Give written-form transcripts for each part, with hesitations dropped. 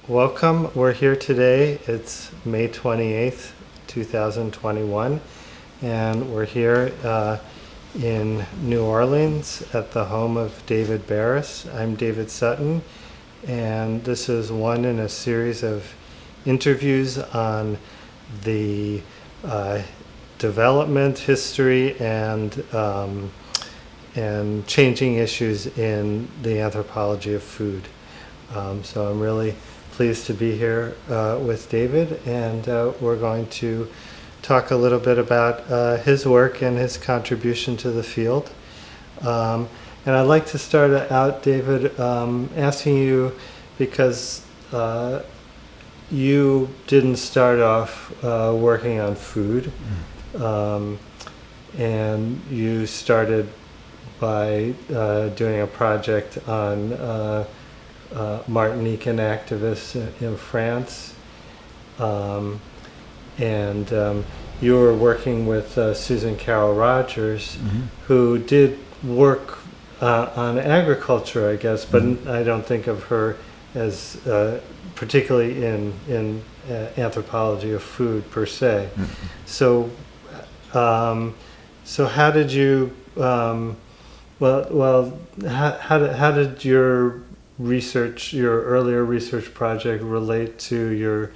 welcome. We're here today. It's May 28th, 2021, and we're here in New Orleans at the home of David Beriss. I'm David Sutton, and this is one in a series of interviews on the development, history, and changing issues in the anthropology of food. So I'm really pleased to be here with David, and we're going to talk a little bit about his work and his contribution to the field. And I'd like to start out, David, asking you, because you didn't start off working on food, and you started by doing a project on Martinican activists in France, and you were working with Susan Carroll Rogers, who did work on agriculture, I guess, but I don't think of her as particularly in anthropology of food per se. So how did you how did your research, your earlier research project, relate to your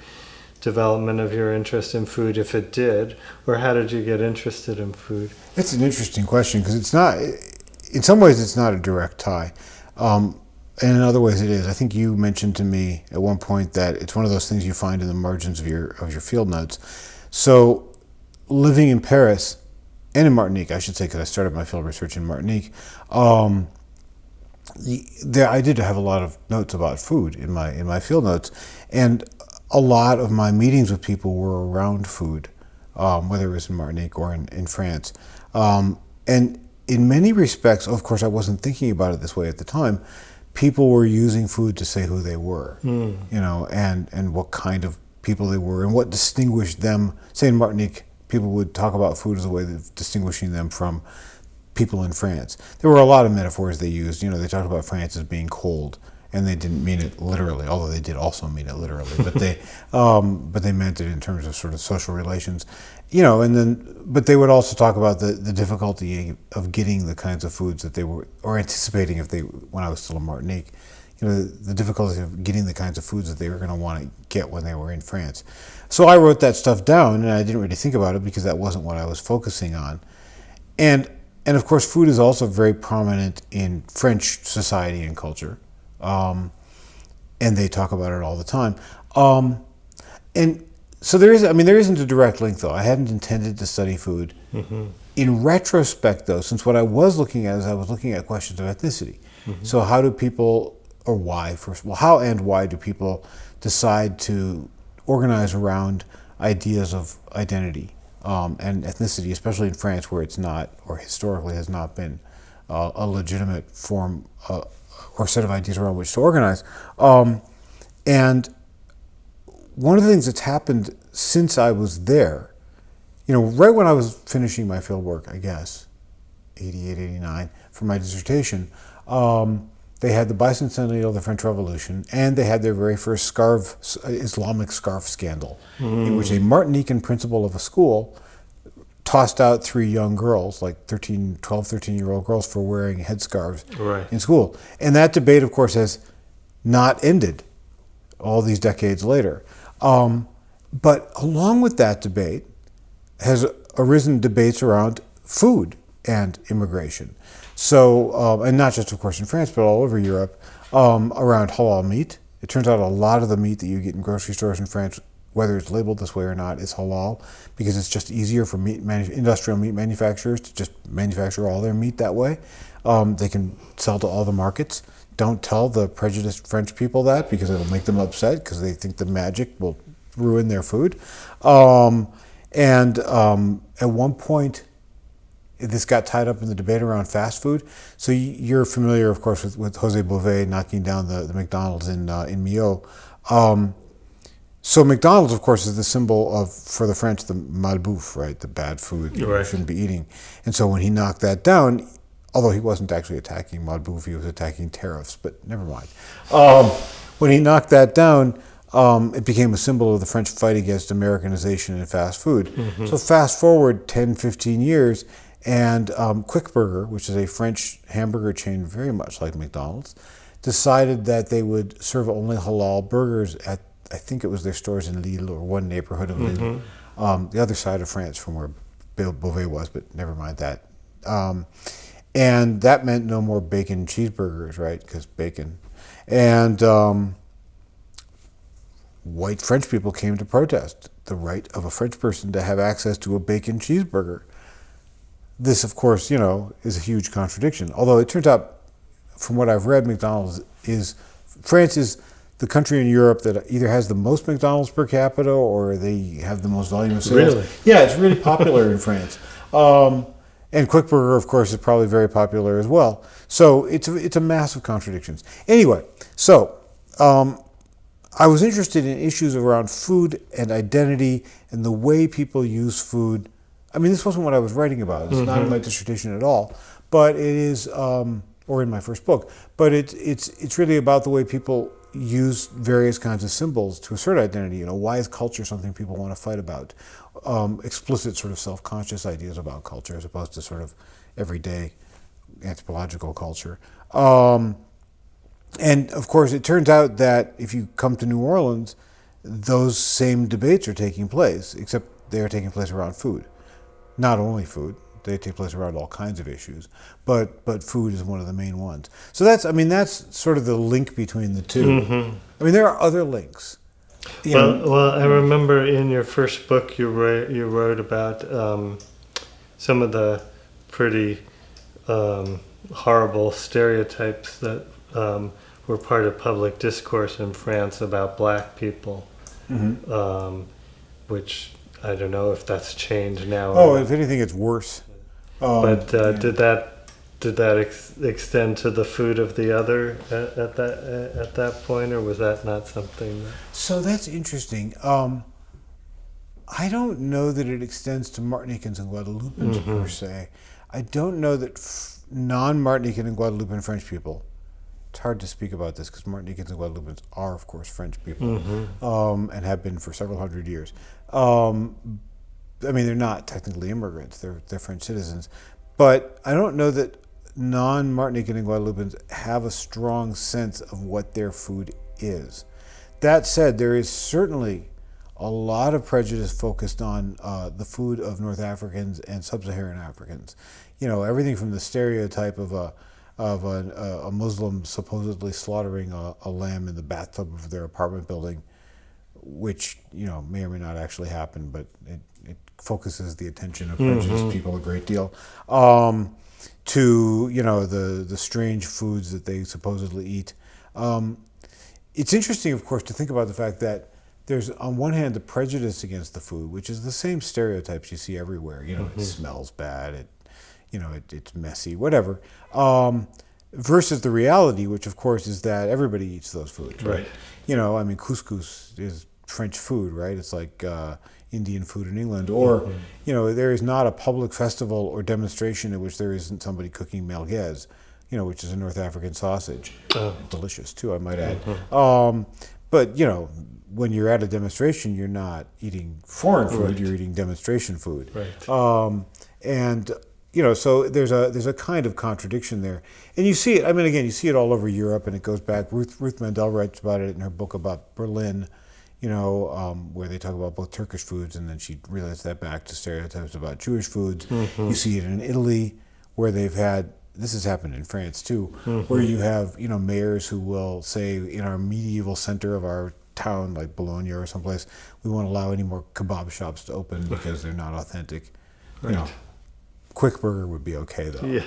development of your interest in food, if it did, or how did you get interested in food? That's an interesting question, because it's not, in some ways it's not a direct tie, and in other ways it is. I think you mentioned to me at one point that it's one of those things you find in the margins of your field notes. So living in Paris, and in Martinique, I should say, because I started my field research in Martinique, I did have a lot of notes about food in my field notes, and a lot of my meetings with people were around food, whether it was in Martinique or in France. And in many respects, of course, I wasn't thinking about it this way at the time, people were using food to say who they were, and what kind of people they were, and what distinguished them. Say in Martinique, people would talk about food as a way of distinguishing them from people in France. There were a lot of metaphors they used. They talked about France as being cold, and they didn't mean it literally, although they did also mean it literally. But they meant it in terms of sort of social relations, but they would also talk about the difficulty of getting the kinds of foods that they were, or anticipating when I was still in Martinique, the difficulty of getting the kinds of foods that they were going to want to get when they were in France. So I wrote that stuff down, and I didn't really think about it because that wasn't what I was focusing on. And of course, food is also very prominent in French society and culture, and they talk about it all the time. And so there isn't a direct link, though. I hadn't intended to study food. In retrospect, though, since what I was looking at is I was looking at questions of ethnicity. So how do people, or why, first of all, how and why do people decide to organize around ideas of identity and ethnicity, especially in France, where it's not, or historically has not been, a legitimate form or set of ideas around which to organize. And one of the things that's happened since I was there, right when I was finishing my field work, I guess, 88, 89, for my dissertation, they had the bicentennial of the French Revolution, and they had their very first Islamic scarf scandal, in which a Martinican principal of a school tossed out 3 young girls, like 12, 13-year-old girls, for wearing headscarves in school. And that debate, of course, has not ended all these decades later. But along with that debate has arisen debates around food and immigration. So, and not just, of course, in France, but all over Europe, around halal meat. It turns out a lot of the meat that you get in grocery stores in France, whether it's labeled this way or not, is halal, because it's just easier for industrial meat manufacturers to just manufacture all their meat that way. They can sell to all the markets. Don't tell the prejudiced French people that, because it'll make them upset, because they think the magic will ruin their food. At one point, this got tied up in the debate around fast food. So you're familiar, of course, with Jose Bové knocking down the McDonald's in Millau. So McDonald's, of course, is the symbol of, for the French, the malbouffe, right? The bad food that you shouldn't be eating. And so when he knocked that down, although he wasn't actually attacking malbouffe, he was attacking tariffs, but never mind. When he knocked that down, it became a symbol of the French fight against Americanization and fast food. So fast forward 10, 15 years, and Quick Burger, which is a French hamburger chain very much like McDonald's, decided that they would serve only halal burgers at, I think it was their stores in Lille or one neighborhood of Lille, the other side of France from where Beauvais was, but never mind that. And that meant no more bacon cheeseburgers, right? Because bacon. And white French people came to protest the right of a French person to have access to a bacon cheeseburger. This, of course, is a huge contradiction. Although it turns out, from what I've read, France is the country in Europe that either has the most McDonald's per capita or they have the most volume of sales. Really? Yeah, it's really popular in France. And Quick Burger, of course, is probably very popular as well. So it's a massive contradictions. Anyway, so I was interested in issues around food and identity and the way people use food. I mean, this wasn't what I was writing about. It's not in my dissertation at all, but it is, or in my first book. But it's really about the way people use various kinds of symbols to assert identity. Why is culture something people want to fight about? Explicit sort of self-conscious ideas about culture as opposed to sort of everyday anthropological culture. And of course, it turns out that if you come to New Orleans, those same debates are taking place, except they're taking place around food. Not only food, they take place around all kinds of issues, but food is one of the main ones. So that's sort of the link between the two. I mean, there are other links. Well, I remember in your first book you wrote about some of the pretty horrible stereotypes that were part of public discourse in France about black people, which I don't know if that's changed now. Oh, if anything, it's worse. But did that extend to the food of the other at that point, or was that not something? So that's interesting. I don't know that it extends to Martinicans and Guadeloupans per se. I don't know that non-Martinican and Guadeloupean French people. It's hard to speak about this because Martinicans and Guadeloupans are, of course, French people, and have been for several hundred years. I mean, they're not technically immigrants; they're French citizens. But I don't know that non-Martinican and Guadeloupans have a strong sense of what their food is. That said, there is certainly a lot of prejudice focused on the food of North Africans and Sub-Saharan Africans. Everything from the stereotype of a Muslim supposedly slaughtering a lamb in the bathtub of their apartment building, which may or may not actually happen, but it focuses the attention of prejudiced people a great deal. To the strange foods that they supposedly eat. It's interesting, of course, to think about the fact that there's on one hand the prejudice against the food, which is the same stereotypes you see everywhere. It smells bad, it's messy, whatever. Versus the reality, which of course is that everybody eats those foods, right? I mean, couscous is French food, right? It's like Indian food in England, or there is not a public festival or demonstration in which there isn't somebody cooking merguez, which is a North African sausage. Delicious too, I might add. But when you're at a demonstration, you're not eating foreign food; you're eating demonstration food. Right. And so there's a kind of contradiction there, and you see it. I mean, again, you see it all over Europe, and it goes back. Ruth Mandel writes about it in her book about Berlin. Where they talk about both Turkish foods, and then she relates that back to stereotypes about Jewish foods. You see it in Italy, where they've had, this has happened in France too, where you have, mayors who will say, in our medieval center of our town, like Bologna or someplace, we won't allow any more kebab shops to open because they're not authentic. Right. Quick Burger would be okay though. Yeah.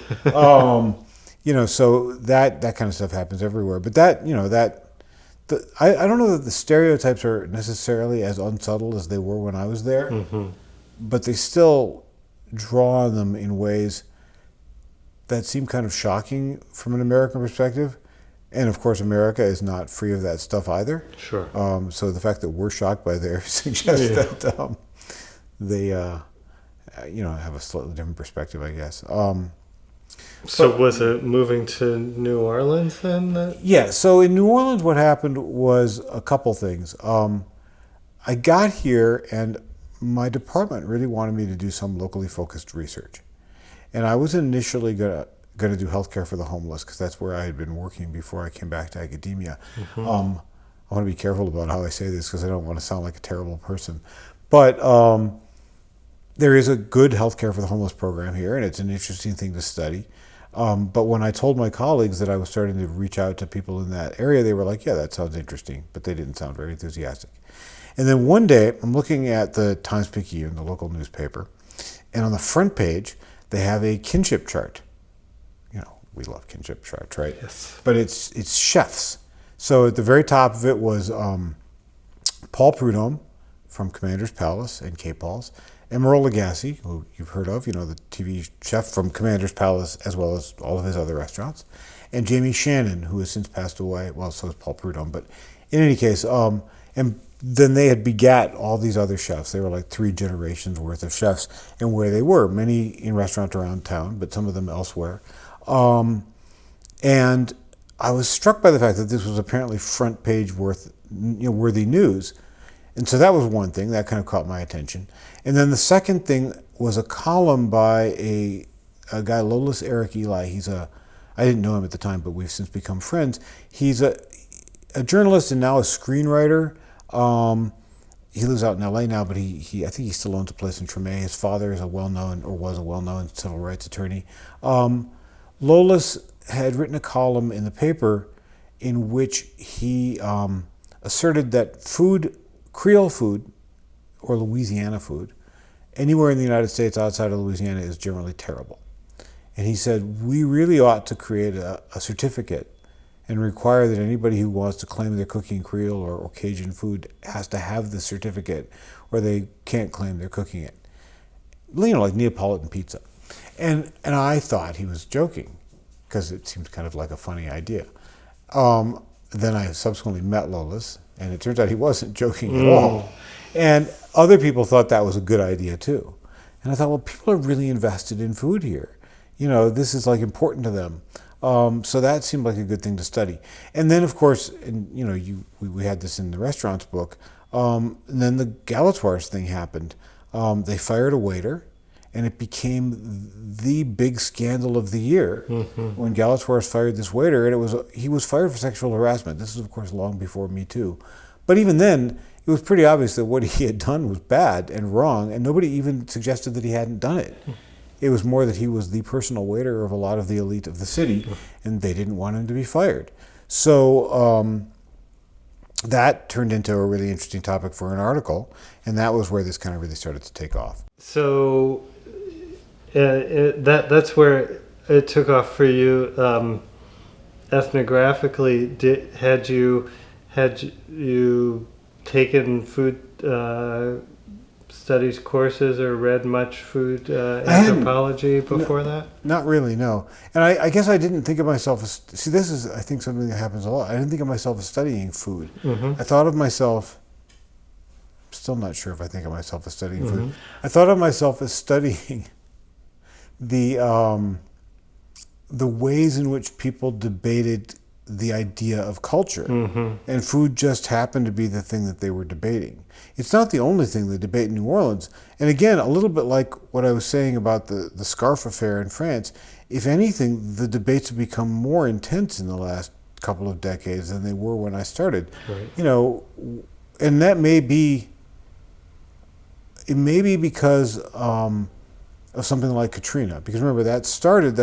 So that kind of stuff happens everywhere. But I don't know that the stereotypes are necessarily as unsubtle as they were when I was there, but they still draw on them in ways that seem kind of shocking from an American perspective. And of course, America is not free of that stuff either. Sure. So the fact that we're shocked by theirs suggests that they, have a slightly different perspective, I guess. So was it moving to New Orleans then? Yeah, so in New Orleans, what happened was a couple things. I got here, and my department really wanted me to do some locally focused research. And I was initially going to do healthcare for the homeless because that's where I had been working before I came back to academia. I want to be careful about how I say this because I don't want to sound like a terrible person. But there is a good healthcare for the homeless program here, and it's an interesting thing to study. But when I told my colleagues that I was starting to reach out to people in that area, they were like, yeah, that sounds interesting, but they didn't sound very enthusiastic. And then one day, I'm looking at the Times-Picayune, the local newspaper, and on the front page, they have a kinship chart. You know, we love kinship charts, right? Yes. But it's chefs. So at the very top of it was Paul Prudhomme from Commander's Palace and Cape Paul's, Emeril Lagasse, who you've heard of, you know, the TV chef from Commander's Palace as well as all of his other restaurants, and Jamie Shannon, who has since passed away. Well, so has Paul Prudhomme, but in any case, and then they had begat all these other chefs. They were like 3 generations worth of chefs, and where they were, many in restaurants around town, but some of them elsewhere. And I was struck by the fact that this was apparently front page worthy news. And so that was one thing that kind of caught my attention. And then the second thing was a column by a guy, Lolis Eric Eli. I didn't know him at the time, but we've since become friends. He's a journalist and now a screenwriter. He lives out in LA now, but I think he still owns a place in Treme. His father is was a well-known civil rights attorney. Lolis had written a column in the paper in which he asserted that Creole food, or Louisiana food, anywhere in the United States outside of Louisiana is generally terrible. And he said, we really ought to create a certificate and require that anybody who wants to claim they're cooking Creole or Cajun food has to have this certificate, or they can't claim they're cooking it. You know, like Neapolitan pizza. And I thought he was joking, because it seems kind of like a funny idea. Then I subsequently met Lolis, and it turns out he wasn't joking at all. And other people thought that was a good idea too. And I thought, well, people are really invested in food here. You know, this is like important to them. So that seemed like a good thing to study. And then, of course, we had this in the restaurants book. And then the Galatoire's thing happened. They fired a waiter, and it became the big scandal of the year when Galatoire's fired this waiter, and he was fired for sexual harassment. This is, of course, long before Me Too. But even then, it was pretty obvious that what he had done was bad and wrong, and nobody even suggested that he hadn't done it. It was more that he was the personal waiter of a lot of the elite of the city, and they didn't want him to be fired. So that turned into a really interesting topic for an article, and that was where this kind of really started to take off. So that's where it took off for you. Ethnographically, had you taken food studies courses or read much food anthropology before that? Not really, no. And I guess I didn't think of myself as... See, this is, I think, something that happens a lot. I didn't think of myself as studying food. I thought of myself... Still not sure if I think of myself as studying food. I thought of myself as studying the ways in which people debated the idea of culture. And food just happened to be the thing that they were debating. It's not the only thing they debate in New Orleans. And again, a little bit like what I was saying about the scarf affair in France, if anything, the debates have become more intense in the last couple of decades than they were when I started. Right. You know, and that may be... It may be because of something like Katrina. Because remember, that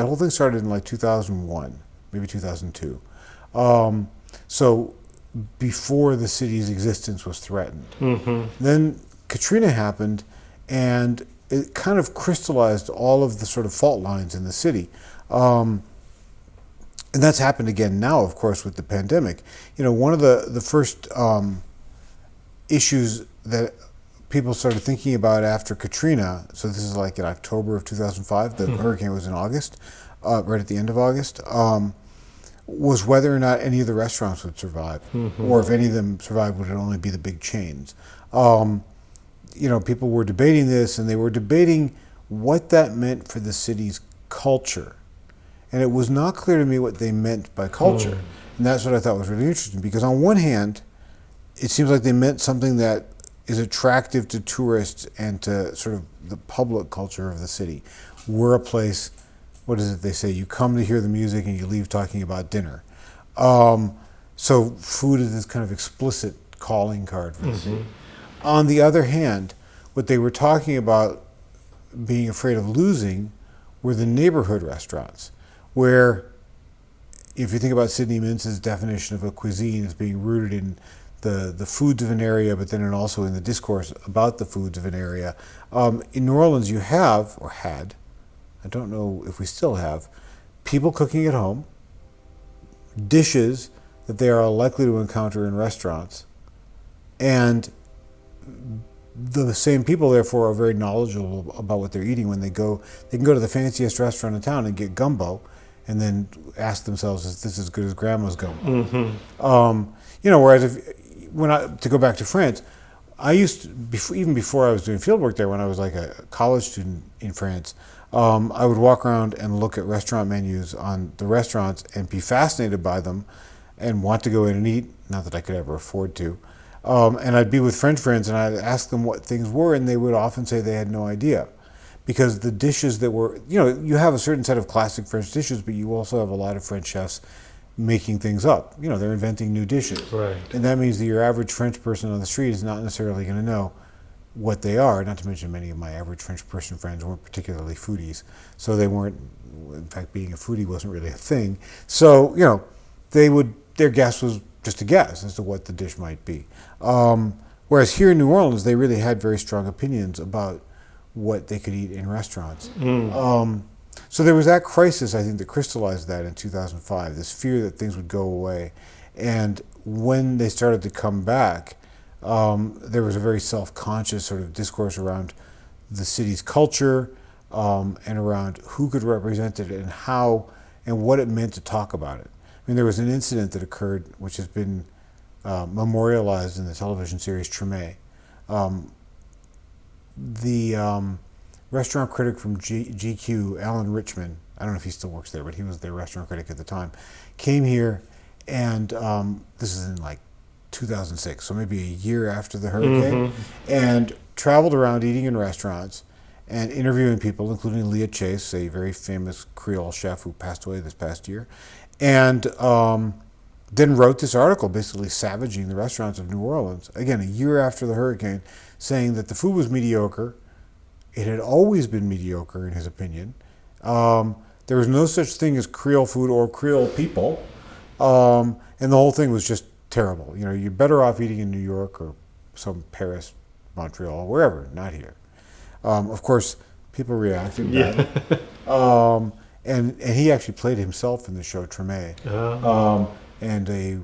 whole thing started in like 2001, maybe 2002. So before the city's existence was threatened. Then Katrina happened, and it kind of crystallized all of the sort of fault lines in the city. And that's happened again now, of course, with the pandemic. You know, one of the first issues that people started thinking about after Katrina, so this is like in October of 2005, the hurricane was in August, right at the end of August, was whether or not any of the restaurants would survive, or if any of them survived, would it only be the big chains. You know, people were debating this, and they were debating what that meant for the city's culture. and it was not clear to me what they meant by culture. And that's what I thought was really interesting, because on one hand, it seems like they meant something that is attractive to tourists and to sort of the public culture of the city. We're a place, what is it they say? You come to hear the music and you leave talking about dinner. So food is this kind of explicit calling card for the city. On the other hand, what they were talking about being afraid of losing were the neighborhood restaurants, where if you think about Sidney Mintz's definition of a cuisine as being rooted in the foods of an area, but then also in the discourse about the foods of an area. In New Orleans, you have, or had, I don't know if we still have, people cooking at home, dishes that they are likely to encounter in restaurants, and the same people, therefore, are very knowledgeable about what they're eating when they go. They can go to the fanciest restaurant in town and get gumbo, and then ask themselves, "Is this as good as Grandma's gumbo?" Whereas to go back to France, I used to, even before I was doing field work there, when I was like a college student in France, I would walk around and look at restaurant menus on the restaurants and be fascinated by them, and want to go in and eat. Not that I could ever afford to. And I'd be with French friends and I'd ask them what things were, and they would often say they had no idea. Because the dishes that were, you have a certain set of classic French dishes, but you also have a lot of French chefs making things up. They're inventing new dishes. Right. And that means that your average French person on the street is not necessarily going to know what they are, not to mention many of my average French person friends weren't particularly foodies. So they weren't, in fact, being a foodie wasn't really a thing. So, their guess was just a guess as to what the dish might be. Whereas here in New Orleans, they really had very strong opinions about what they could eat in restaurants. So there was that crisis, I think, that crystallized that in 2005, this fear that things would go away. And when they started to come back, there was a very self-conscious sort of discourse around the city's culture, and around who could represent it and how and what it meant to talk about it. I mean, there was an incident that occurred, which has been memorialized in the television series Treme. The restaurant critic from GQ, Alan Richman, I don't know if he still works there, but he was their restaurant critic at the time, came here, and this is in like 2006, so maybe a year after the hurricane, and traveled around eating in restaurants and interviewing people, including Leah Chase, a very famous Creole chef who passed away this past year, and then wrote this article basically savaging the restaurants of New Orleans, again, a year after the hurricane, saying that the food was mediocre. It had always been mediocre, in his opinion. There was no such thing as Creole food or Creole people, and the whole thing was just terrible. You're better off eating in New York or some Paris, Montreal, wherever, not here. Of course, people reacted badly. And he actually played himself in the show Treme. And a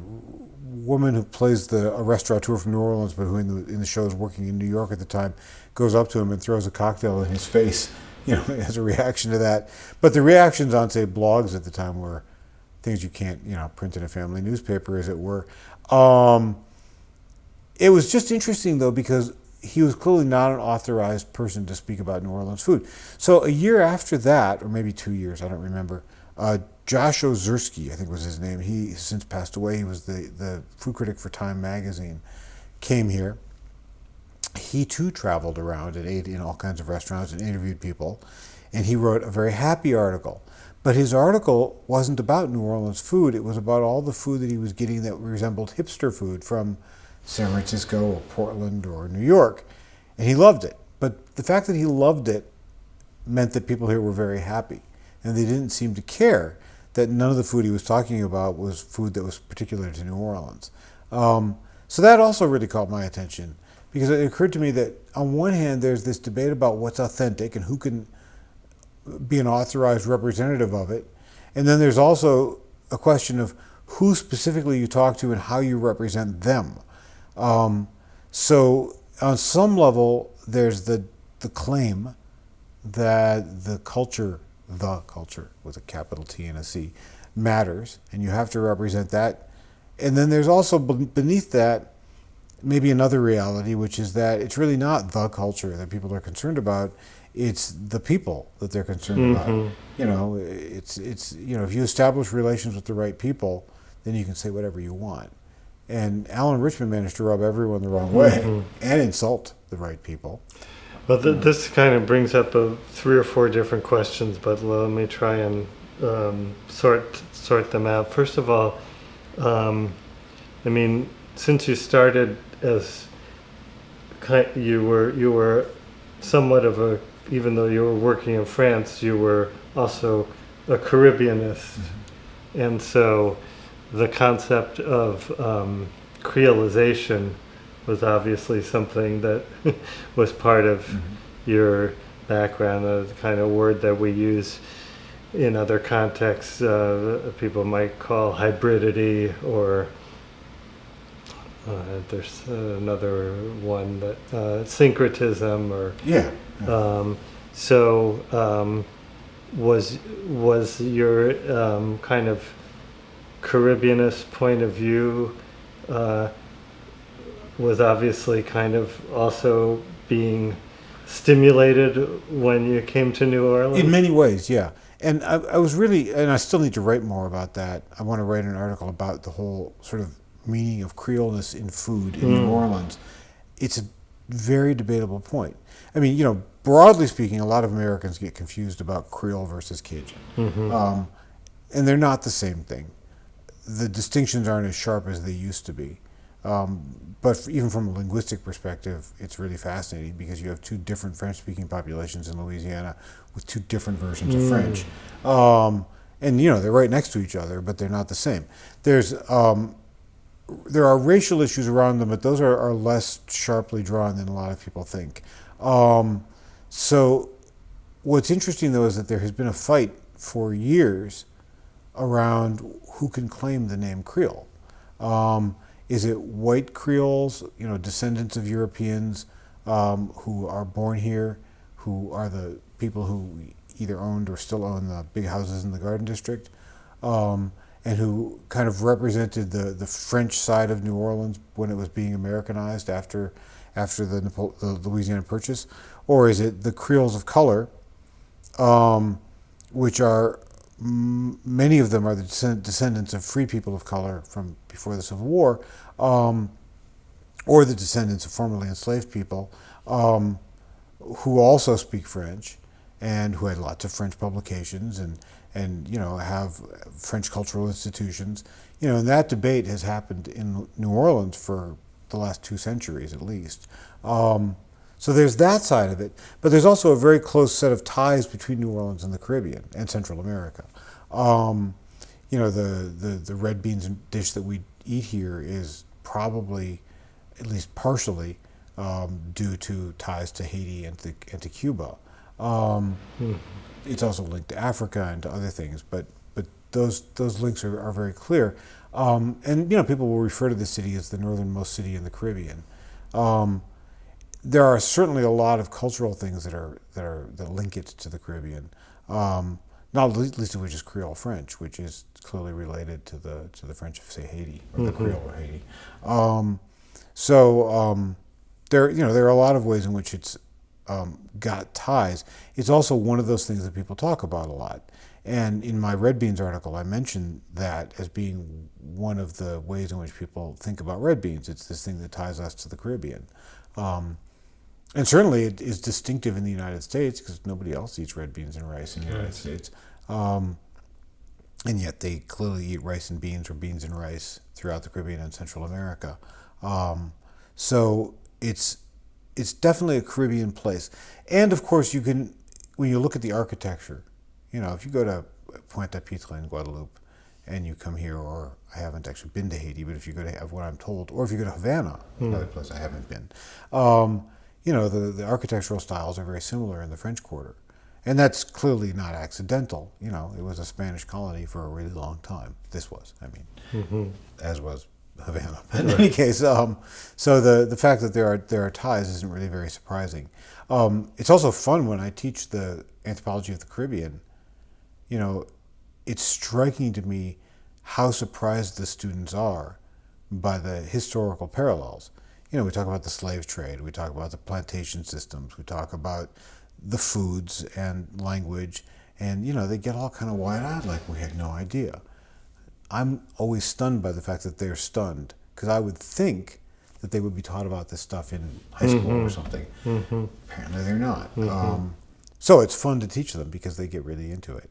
woman who plays a restaurateur from New Orleans, but who in the show is working in New York at the time, goes up to him and throws a cocktail in his face, as a reaction to that. But the reactions on, say, blogs at the time were things you can't, print in a family newspaper, as it were. It was just interesting, though, because he was clearly not an authorized person to speak about New Orleans food. So a year after that, or maybe 2 years, I don't remember, Josh Ozersky, I think was his name. He has since passed away. He was the food critic for Time magazine. Came here. He too traveled around and ate in all kinds of restaurants and interviewed people. And he wrote a very happy article. But his article wasn't about New Orleans food. It was about all the food that he was getting that resembled hipster food from San Francisco or Portland or New York. And he loved it. But the fact that he loved it meant that people here were very happy. And they didn't seem to care that none of the food he was talking about was food that was particular to New Orleans. So that also really caught my attention, because it occurred to me that on one hand, there's this debate about what's authentic and who can be an authorized representative of it. And then there's also a question of who specifically you talk to and how you represent them. So on some level, there's the claim that the culture with a capital T and a C matters, and you have to represent that. And then there's also beneath that maybe another reality, which is that it's really not the culture that people are concerned about. It's the people that they're concerned about. If you establish relations with the right people, then you can say whatever you want. And Alan Richmond managed to rub everyone the wrong way and insult the right people. Well, this kind of brings up 3 or 4 different questions, but let me try and sort them out. First of all, I mean, since you started as you were somewhat of a, even though you were working in France, you were also a Caribbeanist, and so the concept of creolization was obviously something that was part of your background, the kind of word that we use in other contexts. People might call hybridity, or there's another one that syncretism, or Yeah. was your kind of Caribbeanist point of view was obviously kind of also being stimulated when you came to New Orleans? In many ways, yeah. And I was really, and I still need to write more about that. I want to write an article about the whole sort of meaning of Creoleness in food in New Orleans. It's a very debatable point. I mean, broadly speaking, a lot of Americans get confused about Creole versus Cajun. And they're not the same thing. The distinctions aren't as sharp as they used to be. But even from a linguistic perspective, it's really fascinating because you have 2 different French-speaking populations in Louisiana with 2 different versions of French. And, they're right next to each other, but they're not the same. There are racial issues around them, but those are less sharply drawn than a lot of people think. So what's interesting, though, is that there has been a fight for years around who can claim the name Creole. Is it white Creoles, descendants of Europeans who are born here, who are the people who either owned or still own the big houses in the Garden District, and who kind of represented the French side of New Orleans when it was being Americanized after the Louisiana Purchase? Or is it the Creoles of color, which are many of them are the descendants of free people of color from before the Civil War, or the descendants of formerly enslaved people who also speak French and who had lots of French publications and have French cultural institutions. And that debate has happened in New Orleans for the last 2 centuries at least. So there's that side of it, but there's also a very close set of ties between New Orleans and the Caribbean and Central America. The red beans dish that we eat here is probably, at least partially, due to ties to Haiti and to Cuba. It's also linked to Africa and to other things, but those links are very clear. And people will refer to the city as the northernmost city in the Caribbean. There are certainly a lot of cultural things that link it to the Caribbean. Not least of which is Creole French, which is clearly related to the French of, say, Haiti, or the Creole of Haiti. There are a lot of ways in which it's got ties. It's also one of those things that people talk about a lot. And in my Red Beans article, I mentioned that as being one of the ways in which people think about red beans. It's this thing that ties us to the Caribbean. And certainly it is distinctive in the United States because nobody else eats red beans and rice in the United States. And yet they clearly eat rice and beans or beans and rice throughout the Caribbean and Central America. So it's definitely a Caribbean place. And of course when you look at the architecture, if you go to Pointe-à-Pitre in Guadeloupe and you come here, or I haven't actually been to Haiti, but if you go to, what I'm told, or if you go to Havana, another place I haven't been, the architectural styles are very similar in the French Quarter. And that's clearly not accidental. It was a Spanish colony for a really long time. This was, as was Havana. But in any case, so the fact that there are ties isn't really very surprising. It's also fun when I teach the anthropology of the Caribbean. It's striking to me how surprised the students are by the historical parallels. We talk about the slave trade, we talk about the plantation systems, we talk about the foods and language, and they get all kind of wide-eyed, like we had no idea. I'm always stunned by the fact that they're stunned, because I would think that they would be taught about this stuff in high school or something. Apparently, they're not. So it's fun to teach them because they get really into it.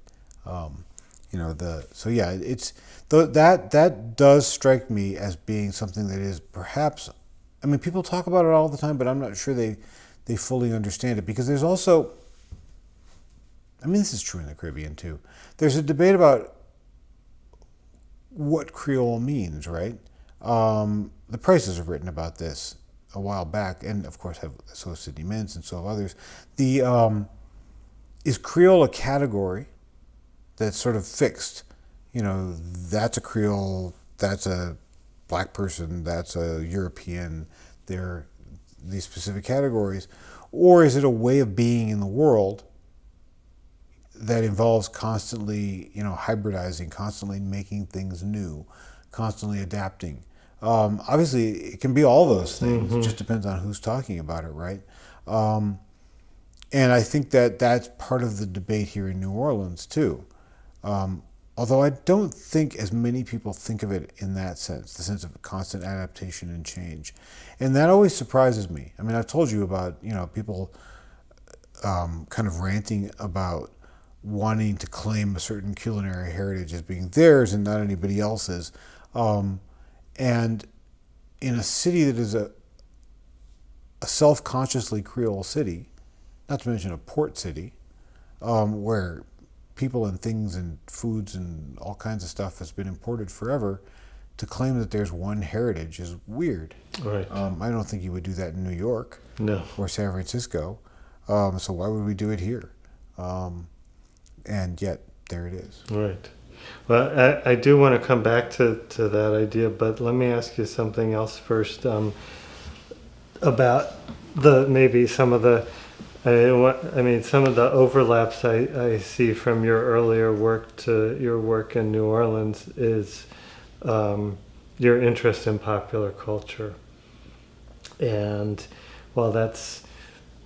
That does strike me as being something that is perhaps. I mean, people talk about it all the time, but I'm not sure they fully understand it, because there's also. I mean, this is true in the Caribbean too. There's a debate about what Creole means, right? The Prices have written about this a while back, and of course so have Sidney Mintz and so have others. Is Creole a category that's sort of fixed? That's a Creole, that's a black person, that's a European. They're these specific categories, or is it a way of being in the world that involves constantly, hybridizing, constantly making things new, constantly adapting? Obviously, it can be all those things. It just depends on who's talking about it, right? And I think that that's part of the debate here in New Orleans, too. Although I don't think as many people think of it in that sense, the sense of constant adaptation and change. And that always surprises me. I mean, I've told you about, people kind of ranting about wanting to claim a certain culinary heritage as being theirs and not anybody else's. And in a city that is a self-consciously Creole city, not to mention a port city, where people and things and foods and all kinds of stuff has been imported forever, to claim that there's one heritage is weird. Right. I don't think you would do that in New York. No. Or San Francisco. So why would we do it here? And yet, there it is. Right. Well, I do want to come back to that idea, but let me ask you something else first, about maybe some of the, some of the overlaps I see from your earlier work to your work in New Orleans is your interest in popular culture. And while that's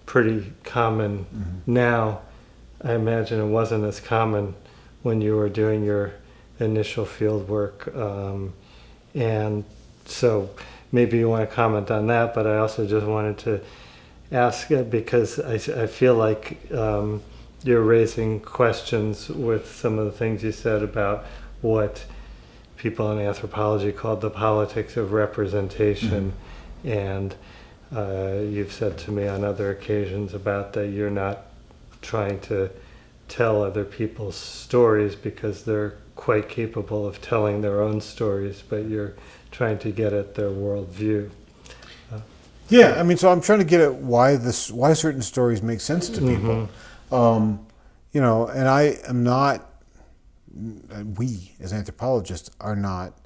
pretty common now, I imagine it wasn't as common when you were doing your initial field work. And so maybe you want to comment on that, but I also just wanted to ask, because I feel like you're raising questions with some of the things you said about what people in anthropology called the politics of representation. And you've said to me on other occasions about that you're not trying to tell other people's stories because they're quite capable of telling their own stories, but you're trying to get at their worldview. Yeah, I mean, so I'm trying to get at why certain stories make sense to people. And I am not. We as anthropologists are not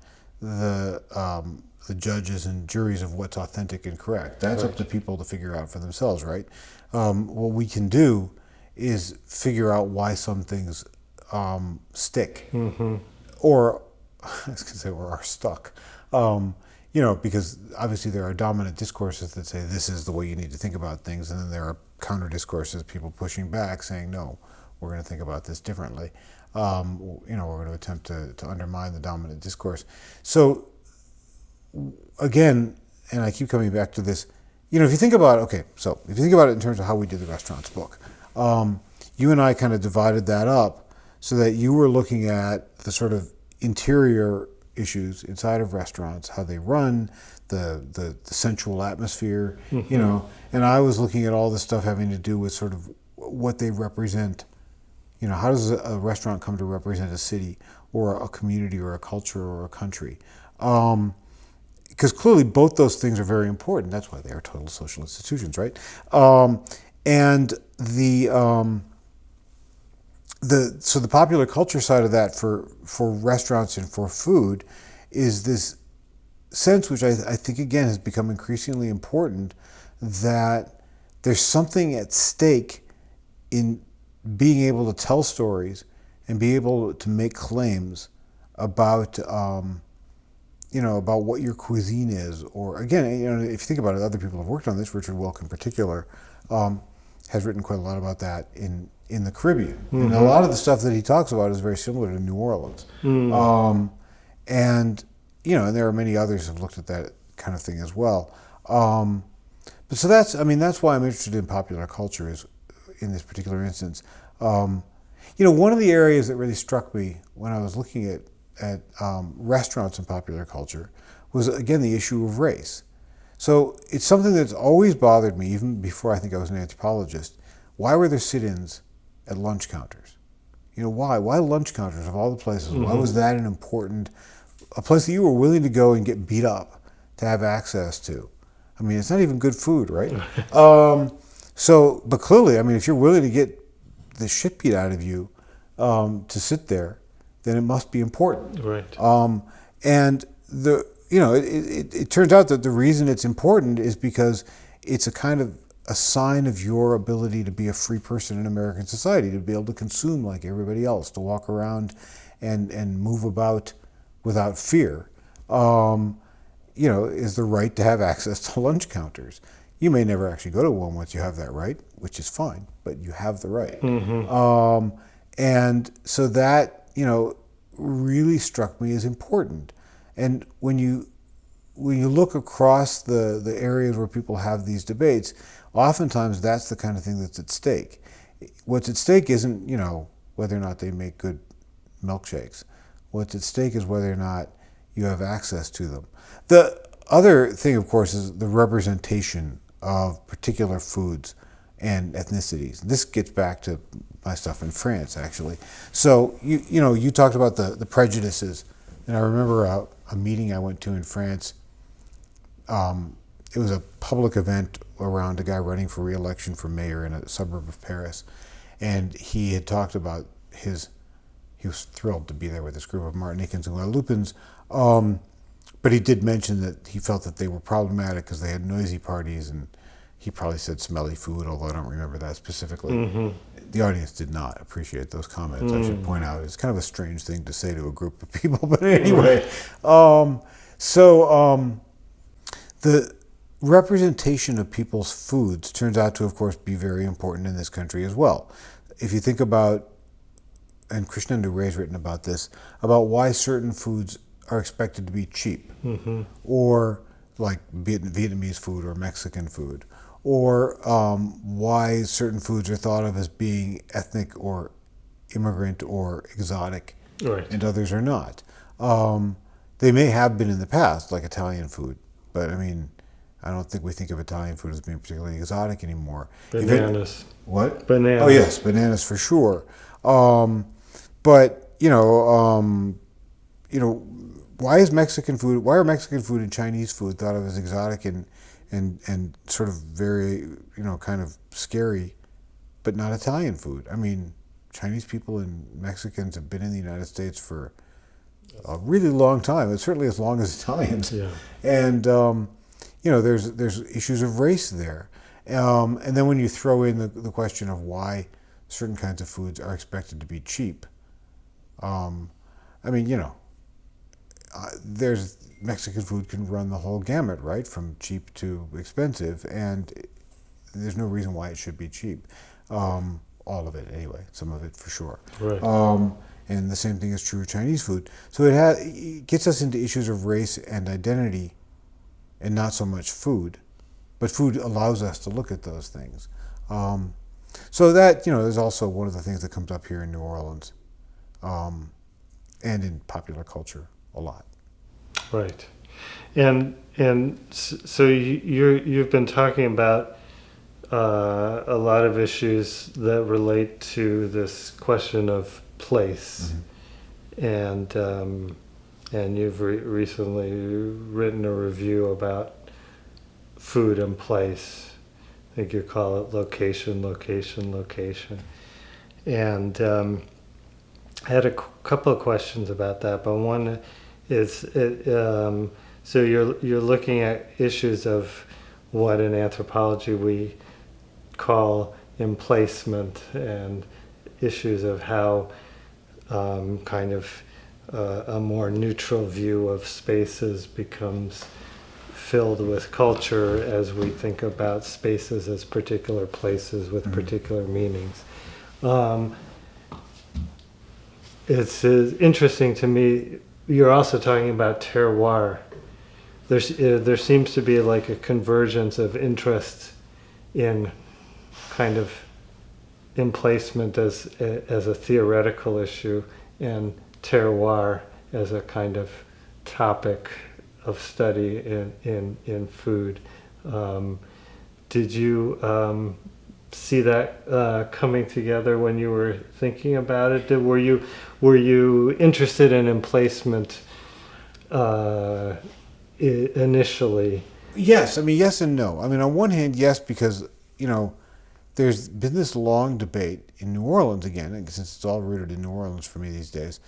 the judges and juries of what's authentic and correct. That's up to people to figure out for themselves, right? What we can do is figure out why some things stick, or I was going to say, or are stuck. Because obviously there are dominant discourses that say this is the way you need to think about things, and then there are counter discourses, people pushing back, saying no, we're going to think about this differently. We're going to attempt to undermine the dominant discourse. So again, and I keep coming back to this, if you think about it in terms of how we did the restaurants book, you and I kind of divided that up so that you were looking at the sort of interior issues inside of restaurants, how they run, the sensual atmosphere, and I was looking at all the stuff having to do with sort of what they represent. How does a restaurant come to represent a city or a community or a culture or a country? Because clearly both those things are very important. That's why they are total social institutions, right? And the popular culture side of that for restaurants and for food is this sense, which I think again has become increasingly important, that there's something at stake in being able to tell stories and be able to make claims about about what your cuisine is. Or again, if you think about it, other people have worked on this. Richard Wilk in particular has written quite a lot about that in the Caribbean. And a lot of the stuff that he talks about is very similar to New Orleans. And, and there are many others who have looked at that kind of thing as well. But so that's why I'm interested in popular culture is in this particular instance. One of the areas that really struck me when I was looking at restaurants in popular culture was, again, the issue of race. So it's something that's always bothered me, even before I think I was an anthropologist. Why were there sit-ins at lunch counters? Why? Why lunch counters of all the places? Why was that a place that you were willing to go and get beat up to have access to? I mean, it's not even good food, right? But clearly, I mean, if you're willing to get the shit beat out of you to sit there, then it must be important. Right. And it turns out that the reason it's important is because it's a kind of a sign of your ability to be a free person in American society, to be able to consume like everybody else, to walk around and move about without fear, is the right to have access to lunch counters. You may never actually go to one once you have that right, which is fine, but you have the right. And so that, really struck me as important. And when you look across the areas where people have these debates, oftentimes that's the kind of thing that's at stake. What's at stake isn't, whether or not they make good milkshakes. What's at stake is whether or not you have access to them. The other thing, of course, is the representation of particular foods and ethnicities. This gets back to my stuff in France, actually. So, you talked about the prejudices. And I remember a meeting I went to in France. It was a public event around a guy running for re-election for mayor in a suburb of Paris. And he had talked about he was thrilled to be there with this group of Martinicans and Guadeloupans. But he did mention that he felt that they were problematic because they had noisy parties, and he probably said smelly food, although I don't remember that specifically. The audience did not appreciate those comments, I should point out. It's kind of a strange thing to say to a group of people, but anyway. The representation of people's foods turns out to, of course, be very important in this country as well. If you think about, and Krishnendu Ray's written about this, about why certain foods are expected to be cheap, or like Vietnamese food or Mexican food, or why certain foods are thought of as being ethnic or immigrant or exotic, Right. and others are not. They may have been in the past, like Italian food, but I mean, I don't think we think of Italian food as being particularly exotic anymore. Bananas. What? Bananas. Oh yes, bananas for sure. But why are Mexican food and Chinese food thought of as exotic and sort of very, kind of scary, but not Italian food? I mean, Chinese people and Mexicans have been in the United States for a really long time. It's certainly as long as Italians. Yeah. And there's issues of race there. And then when you throw in the question of why certain kinds of foods are expected to be cheap, there's Mexican food can run the whole gamut, right, from cheap to expensive, and there's no reason why it should be cheap. All of it, anyway, some of it for sure. Right. And the same thing is true of Chinese food. So it gets us into issues of race and identity, and not so much food, but food allows us to look at those things. So that, is also one of the things that comes up here in New Orleans, and in popular culture a lot. Right. And so you've been talking about a lot of issues that relate to this question of place, and you've recently written a review about food and place. I think you call it location. And I had a couple of questions about that, but one is so you're looking at issues of what in anthropology we call emplacement, and issues of how kind of a more neutral view of spaces becomes filled with culture as we think about spaces as particular places with particular meanings. It's interesting to me. You're also talking about terroir. There seems to be like a convergence of interest in kind of emplacement as a theoretical issue and terroir as a kind of topic of study in food. Did you see that coming together when you were thinking about it? Were you interested in emplacement initially? Yes, I mean, yes and no. I mean, on one hand, yes, because, there's been this long debate in New Orleans again, since it's all rooted in New Orleans for me these days,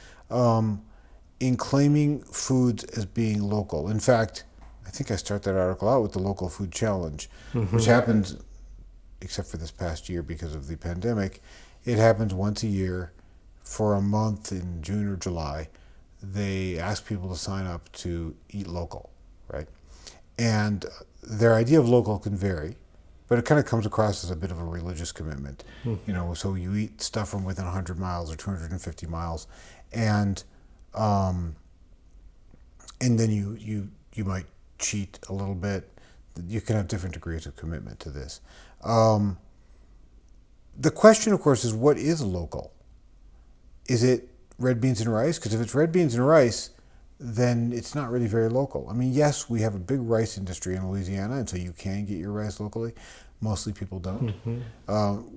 in claiming foods as being local. In fact, I think I start that article out with the Local Food Challenge, which happens, except for this past year because of the pandemic, it happens once a year for a month in June or July. They ask people to sign up to eat local, right? And their idea of local can vary, but it kind of comes across as a bit of a religious commitment. So you eat stuff from within 100 miles or 250 miles, and then you might cheat a little bit. You can have different degrees of commitment to this. The question, of course, is what is local? Is it red beans and rice? Because if it's red beans and rice, then it's not really very local. I mean, yes, we have a big rice industry in Louisiana, and so you can get your rice locally. Mostly people don't.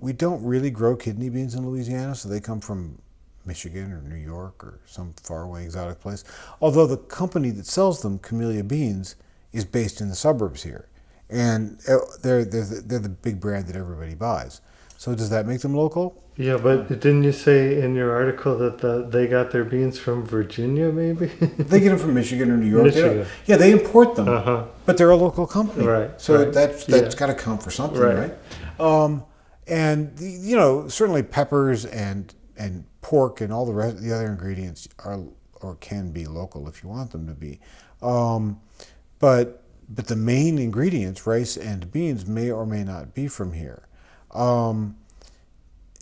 We don't really grow kidney beans in Louisiana, so they come from Michigan or New York or some faraway exotic place. Although the company that sells them, Camellia Beans, is based in the suburbs here. And they're the big brand that everybody buys. So does that make them local? Yeah, but didn't you say in your article that they got their beans from Virginia, maybe? They get them from Michigan or New York. Michigan. Yeah, they import them, but they're a local company, Right? So right. that's got to count for something, right? And certainly peppers and pork and all the other ingredients are or can be local if you want them to be, but the main ingredients, rice and beans, may or may not be from here.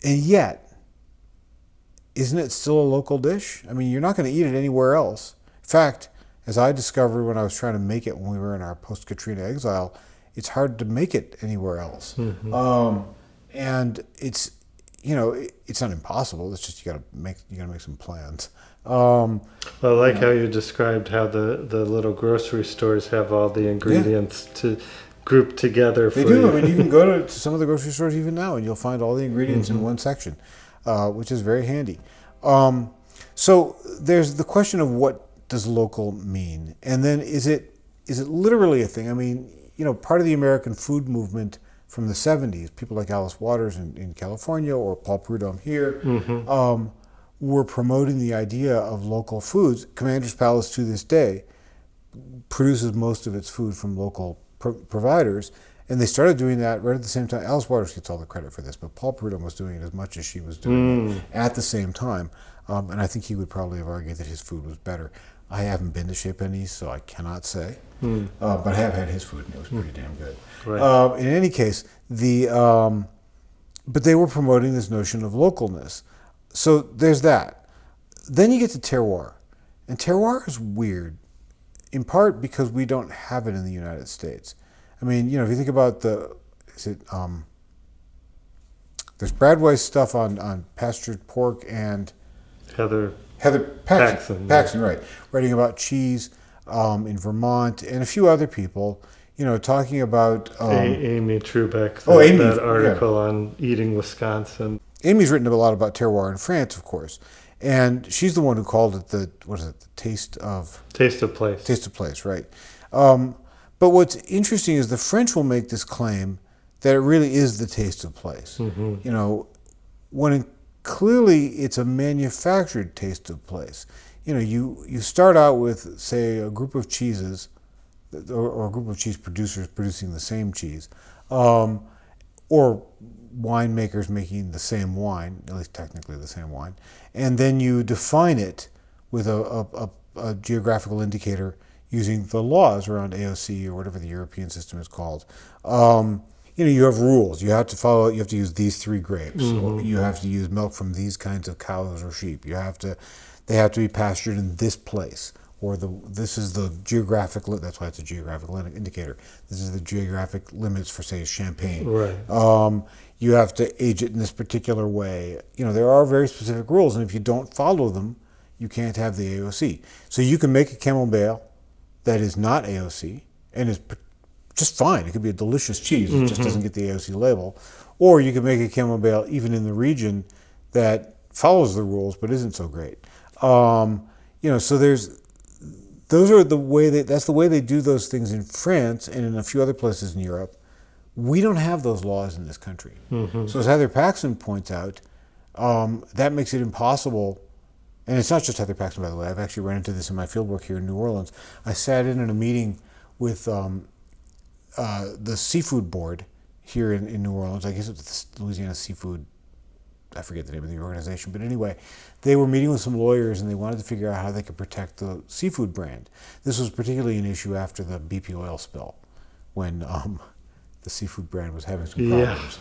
And yet, isn't it still a local dish? I mean, you're not going to eat it anywhere else. In fact, as I discovered when I was trying to make it when we were in our post-Katrina exile, it's hard to make it anywhere else. And it's not impossible. It's just you got to make some plans. I like how you described how the little grocery stores have all the ingredients to group together for They do. you. I mean, you can go to some of the grocery stores even now, and you'll find all the ingredients in one section, which is very handy. So there's the question of what does local mean, and then is it literally a thing? I mean, part of the American food movement from the 70s, people like Alice Waters in California or Paul Prudhomme here, were promoting the idea of local foods. Commander's Palace to this day produces most of its food from local providers, and they started doing that right at the same time. Alice Waters gets all the credit for this, but Paul Prudhomme was doing it as much as she was doing it at the same time, and I think he would probably have argued that his food was better. I haven't been to Chez Panisse, so I cannot say, but I have had his food, and it was pretty damn good. Right. In any case, but they were promoting this notion of localness. So there's that. Then you get to terroir, and terroir is weird, in part because we don't have it in the United States. I mean, if you think about there's Brad Weiss stuff on pastured pork and Heather Paxson, right, writing about cheese in Vermont, and a few other people, talking about Amy Trubeck, that article on Eating Wisconsin. Amy's written a lot about terroir in France, of course. And she's the one who called it the taste of place. Taste of place, right. But what's interesting is the French will make this claim that it really is the taste of place. When clearly it's a manufactured taste of place. You start out with, say, a group of cheeses, or a group of cheese producers producing the same cheese, or winemakers making the same wine, at least technically the same wine, and then you define it with a geographical indicator, using the laws around AOC or whatever the European system is called. You have rules. You have to follow. You have to use these 3 grapes, or you have to use milk from these kinds of cows or sheep. They have to be pastured in this place, or this is the geographic. That's why it's a geographic indicator. This is the geographic limits for, say, champagne. Right. You have to age it in this particular way. There are very specific rules, and if you don't follow them, you can't have the AOC. So you can make a Camembert that is not AOC and is just fine. It could be a delicious cheese. It just doesn't get the AOC label. Or you can make a Camembert even in the region that follows the rules but isn't so great. So that's the way they do those things in France and in a few other places in Europe. We don't have those laws in this country. So as Heather Paxson points out, that makes it impossible. And it's not just Heather Paxson, by the way. I've actually run into this in my fieldwork here in New Orleans. I sat in a meeting with the seafood board here in New Orleans. I guess it's the Louisiana Seafood, I forget the name of the organization, but anyway, they were meeting with some lawyers and they wanted to figure out how they could protect the seafood brand. This was particularly an issue after the BP oil spill, when the seafood brand was having some problems.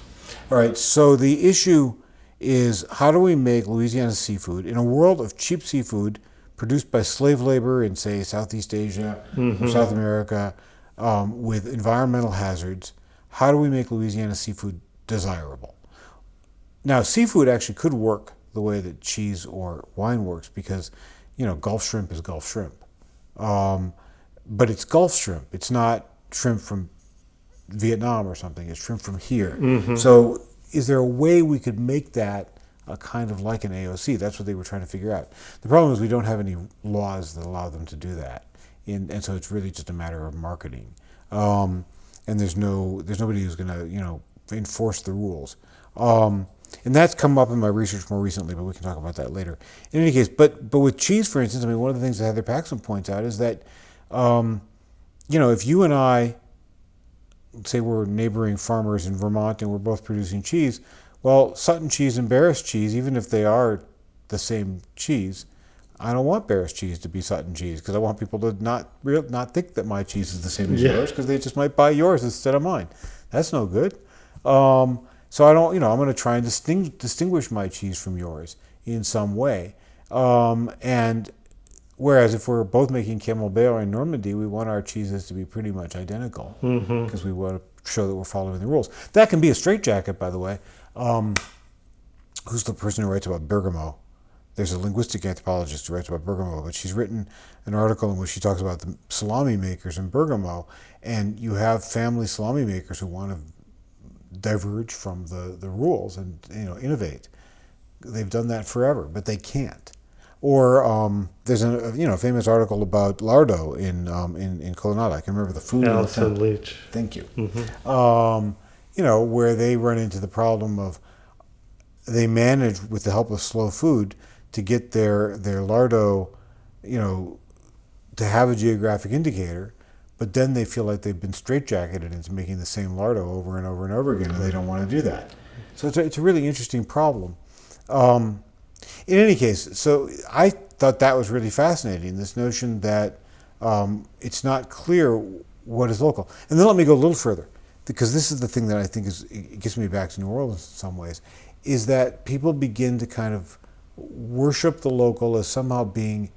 All right, so the issue is, how do we make Louisiana seafood, in a world of cheap seafood produced by slave labor in, say, Southeast Asia or South America, with environmental hazards, how do we make Louisiana seafood desirable? Now, seafood actually could work the way that cheese or wine works, because, Gulf shrimp is Gulf shrimp. But it's Gulf shrimp. It's not shrimp from Vietnam or something. It's shrimp from here. So is there a way we could make that kind of like an AOC? That's what they were trying to figure out. The problem is we don't have any laws that allow them to do that. And so it's really just a matter of marketing. And there's nobody who's going to, enforce the rules. And that's come up in my research more recently, but we can talk about that later. In any case, but with cheese, for instance, one of the things that Heather Paxson points out is that, if you and I, say we're neighboring farmers in Vermont and we're both producing cheese, well, Sutton cheese and Beriss cheese, even if they are the same cheese, I don't want Beriss cheese to be Sutton cheese, because I want people to not think that my cheese is the same as yours, because they just might buy yours instead of mine. That's no good. So I don't, I'm going to try and distinguish my cheese from yours in some way. And whereas if we're both making Camembert in Normandy, we want our cheeses to be pretty much identical, because we want to show that we're following the rules. That can be a straitjacket, by the way. Who's the person who writes about bergamot? There's a linguistic anthropologist who writes about bergamot, but she's written an article in which she talks about the salami makers in bergamot, and you have family salami makers who want to diverge from the rules and innovate. They've done that forever, but they can't. Or there's a famous article about lardo in Colorado. I can remember the food. Alison Leach. Thank you. Where they run into the problem of, they manage with the help of slow food to get their lardo, to have a geographic indicator, but then they feel like they've been straitjacketed into making the same lardo over and over and over again, and they don't want to do that. So it's a really interesting problem. In any case, so I thought that was really fascinating, this notion that it's not clear what is local. And then let me go a little further, because this is the thing that I think it gets me back to New Orleans in some ways, is that people begin to kind of worship the local as somehow being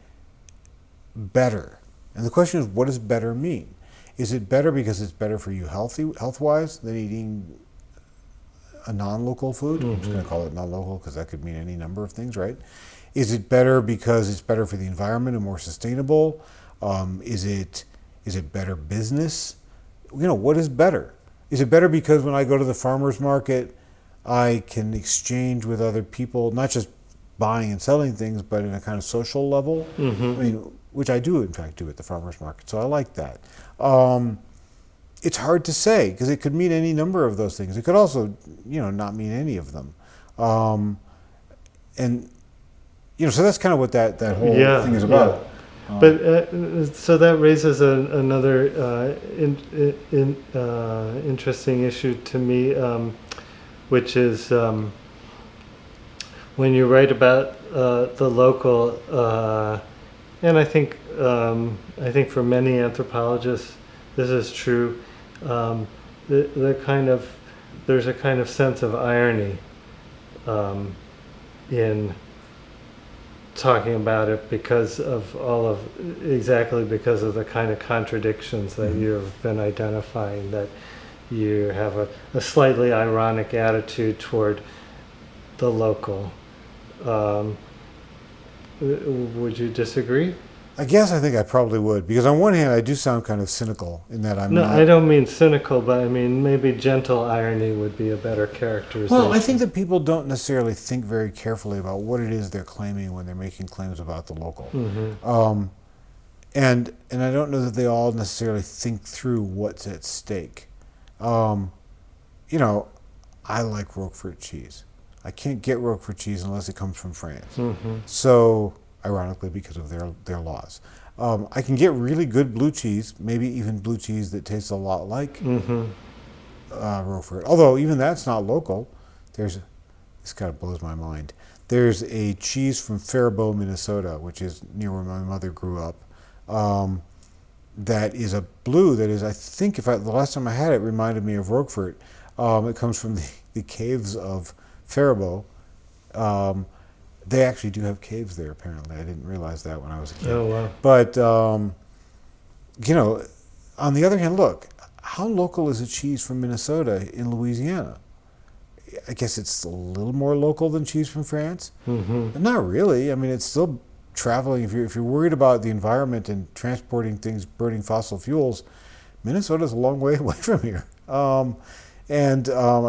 better. And the question is, what does better mean? Is it better because it's better for you health-wise than eating a non-local food? I'm just going to call it non-local because that could mean any number of things, right? Is it better because it's better for the environment and more sustainable? Is it better business? What is better? Is it better because when I go to the farmer's market, I can exchange with other people, not just buying and selling things, but in a kind of social level? Which I do, in fact, do at the farmer's market. So I like that. It's hard to say, because it could mean any number of those things. It could also, not mean any of them. And, so that's kind of what that whole thing is about. Yeah. But so that raises another interesting issue to me, which is when you write about the local, And I think for many anthropologists, this is true. Um, the kind of there's a kind of sense of irony um, in talking about it because of exactly because of the kind of contradictions that you've been identifying, that you have a slightly ironic attitude toward the local. Um, would you disagree? I guess I think I probably would, because on one hand I do sound kind of cynical in that I'm No, not. I don't mean cynical, but I mean maybe gentle irony would be a better characterization. Well, I think that people don't necessarily think very carefully about what it is they're claiming when they're making claims about the local. Um, and I don't know that they all necessarily think through what's at stake. Um, you know, I like Roquefort cheese. I can't get Roquefort cheese unless it comes from France. So, ironically, because of their laws. I can get really good blue cheese, maybe even blue cheese that tastes a lot like Roquefort. Although even that's not local. This kind of blows my mind. There's a cheese from Faribault, Minnesota, which is near where my mother grew up. Um, that is a blue that is, I think, the last time I had it, reminded me of Roquefort. It comes from the caves of Faribault. They actually do have caves there, apparently. I didn't realize that when I was a kid. Oh wow! But you know, on the other hand, look, how local is a cheese from Minnesota in Louisiana? I guess it's a little more local than cheese from France, but not really. I mean, it's still traveling. If you're worried about the environment and transporting things, burning fossil fuels, Minnesota's a long way away from here. I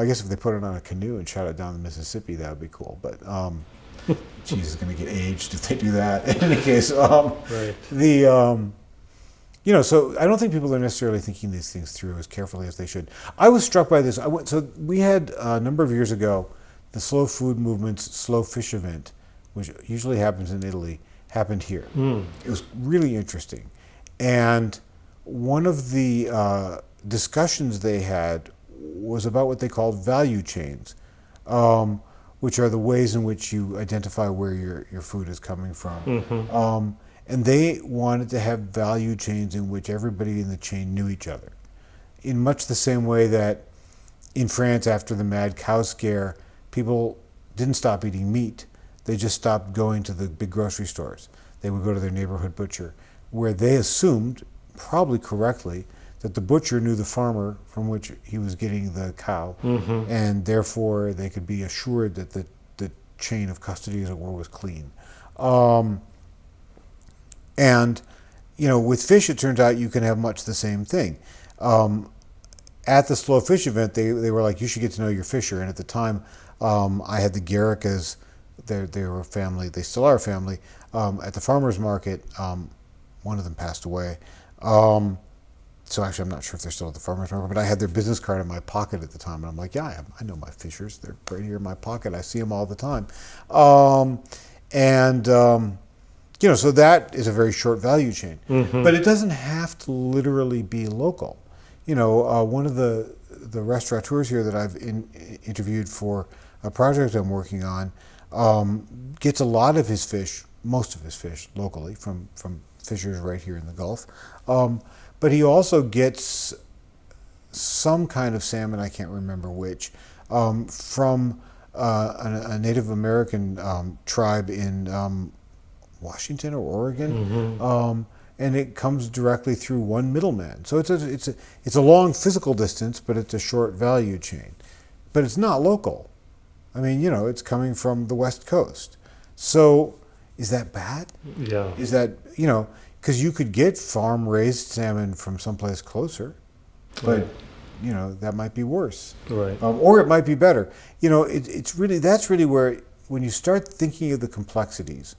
guess if they put it on a canoe and shot it down the Mississippi, that would be cool. But cheese is going to get aged if they do that. In any case, Right. So I don't think people are necessarily thinking these things through as carefully as they should. I was struck by this. So we had a number of years ago the Slow Food Movement's Slow Fish event, which usually happens in Italy, happened here. It was really interesting, and one of the discussions they had was about what they called value chains, which are the ways in which you identify where your food is coming from. And they wanted to have value chains in which everybody in the chain knew each other. In much the same way that in France, after the mad cow scare, people didn't stop eating meat. They just stopped going to the big grocery stores. They would go to their neighborhood butcher, where they assumed, probably correctly, that the butcher knew the farmer from which he was getting the cow, and therefore they could be assured that the chain of custody, as it were, was clean. And, with fish, it turns out you can have much the same thing. At the Slow Fish event, they were like, you should get to know your fisher. And at the time, I had the Garricas, they were a family, they still are a family, at the farmer's market. One of them passed away. So actually, I'm not sure if they're still at the farmer's market, but I had their business card in my pocket at the time. And I'm like, yeah, I know my fishers. They're right here in my pocket. I see them all the time. So that is a very short value chain. But it doesn't have to literally be local. One of the restaurateurs here that I've interviewed for a project I'm working on gets a lot of his fish, most of his fish, locally from fishers right here in the Gulf. But he also gets some kind of salmon, I can't remember which, from a Native American tribe in Washington or Oregon, and it comes directly through one middleman. So it's a long physical distance, but it's a short value chain. But it's not local. I mean, it's coming from the West Coast. So is that bad? Yeah. Is that, because you could get farm-raised salmon from someplace closer, but that might be worse, Right. or it might be better. That's really where, when you start thinking of the complexities,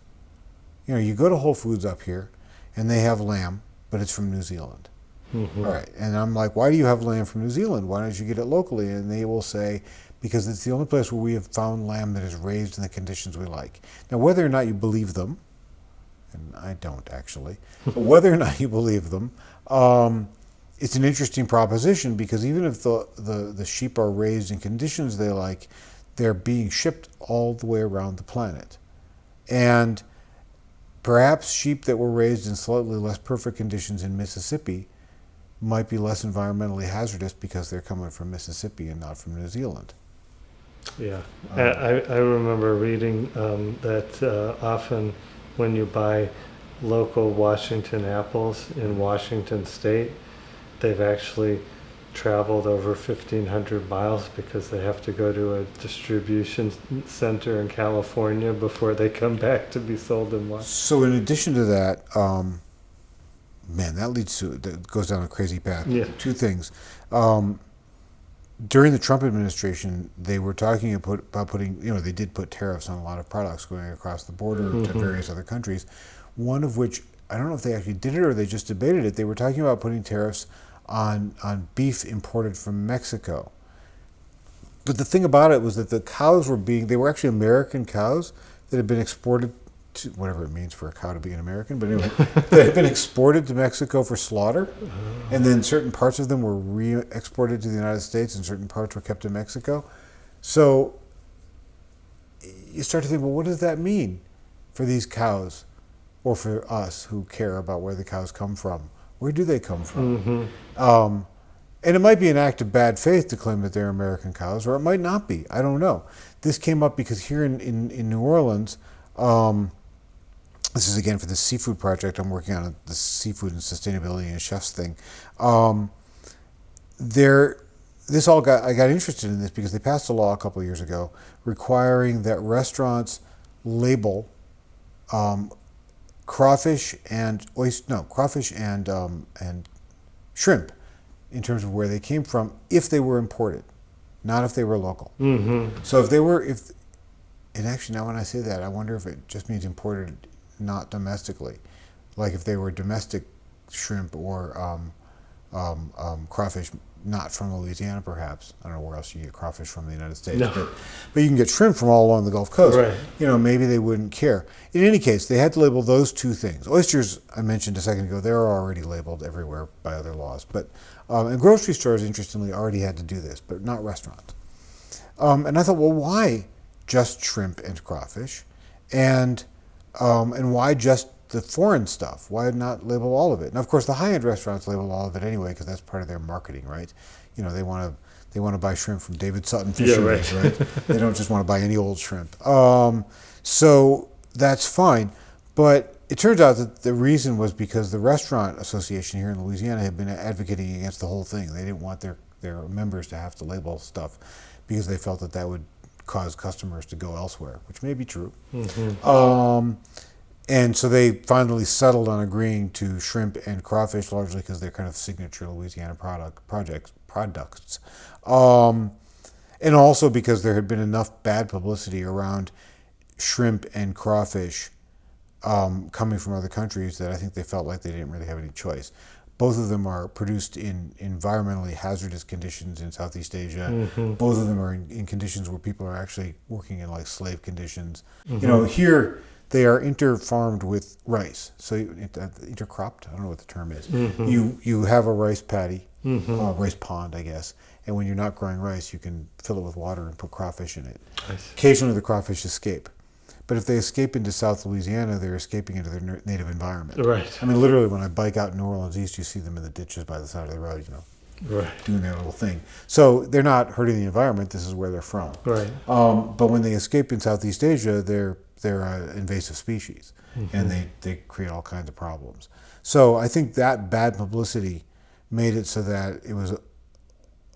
you go to Whole Foods up here, and they have lamb, but it's from New Zealand. All right, and I'm like, why do you have lamb from New Zealand? Why don't you get it locally? And they will say, because it's the only place where we have found lamb that is raised in the conditions we like. Now, whether or not you believe them, and I don't actually, but whether or not you believe them, it's an interesting proposition, because even if the sheep are raised in conditions they like, they're being shipped all the way around the planet. And perhaps sheep that were raised in slightly less perfect conditions in Mississippi might be less environmentally hazardous because they're coming from Mississippi and not from New Zealand. Yeah, I remember reading that often when you buy local Washington apples in Washington State, they've actually traveled over 1,500 miles because they have to go to a distribution center in California before they come back to be sold in Washington. So, in addition to that, man, that goes down a crazy path. Yeah. Two things. During the Trump administration, they were talking about putting, they did put tariffs on a lot of products going across the border to various other countries. One of which, I don't know if they actually did it or they just debated it. They were talking about putting tariffs on beef imported from Mexico. But the thing about it was that the cows they were actually American cows that had been exported to, whatever it means for a cow to be an American, but anyway, that had been exported to Mexico for slaughter, and then certain parts of them were re-exported to the United States and certain parts were kept in Mexico. So you start to think, well, what does that mean for these cows or for us who care about where the cows come from? Where do they come from? And it might be an act of bad faith to claim that they're American cows, or it might not be. I don't know. This came up because here in New Orleans, this is again for the seafood project I'm working on, the seafood and sustainability and chefs thing. I got interested in this because they passed a law a couple of years ago requiring that restaurants label crawfish and shrimp in terms of where they came from if they were imported, not if they were local. So and actually now when I say that, I wonder if it just means imported, not domestically. Like if they were domestic shrimp or crawfish, not from Louisiana perhaps. I don't know where else you get crawfish from the United States. No. But you can get shrimp from all along the Gulf Coast. Right. Maybe they wouldn't care. In any case, they had to label those two things. Oysters, I mentioned a second ago, they're already labeled everywhere by other laws. But and grocery stores, interestingly, already had to do this, but not restaurants. And I thought, well, why just shrimp and crawfish? And why just the foreign stuff? Why not label all of it? And of course, the high-end restaurants label all of it anyway because that's part of their marketing, right? They want to buy shrimp from David Sutton Fisheries, right? They don't just want to buy any old shrimp. So that's fine. But it turns out that the reason was because the Restaurant Association here in Louisiana had been advocating against the whole thing. They didn't want their members to have to label stuff because they felt that would cause customers to go elsewhere, which may be true. And so they finally settled on agreeing to shrimp and crawfish, largely because they're kind of signature Louisiana products. And also because there had been enough bad publicity around shrimp and crawfish coming from other countries that I think they felt like they didn't really have any choice. Both of them are produced in environmentally hazardous conditions in Southeast Asia. Both of them are in conditions where people are actually working in like slave conditions. Here they are interfarmed with rice. So intercropped, I don't know what the term is. You have a rice paddy, rice pond, I guess. And when you're not growing rice, you can fill it with water and put crawfish in it. Occasionally the crawfish escape. But if they escape into South Louisiana, they're escaping into their native environment. Right. I mean, literally, when I bike out New Orleans East, you see them in the ditches by the side of the road, doing their little thing. So they're not hurting the environment. This is where they're from. Right. But when they escape in Southeast Asia, they're an invasive species, and they create all kinds of problems. So I think that bad publicity made it so that it was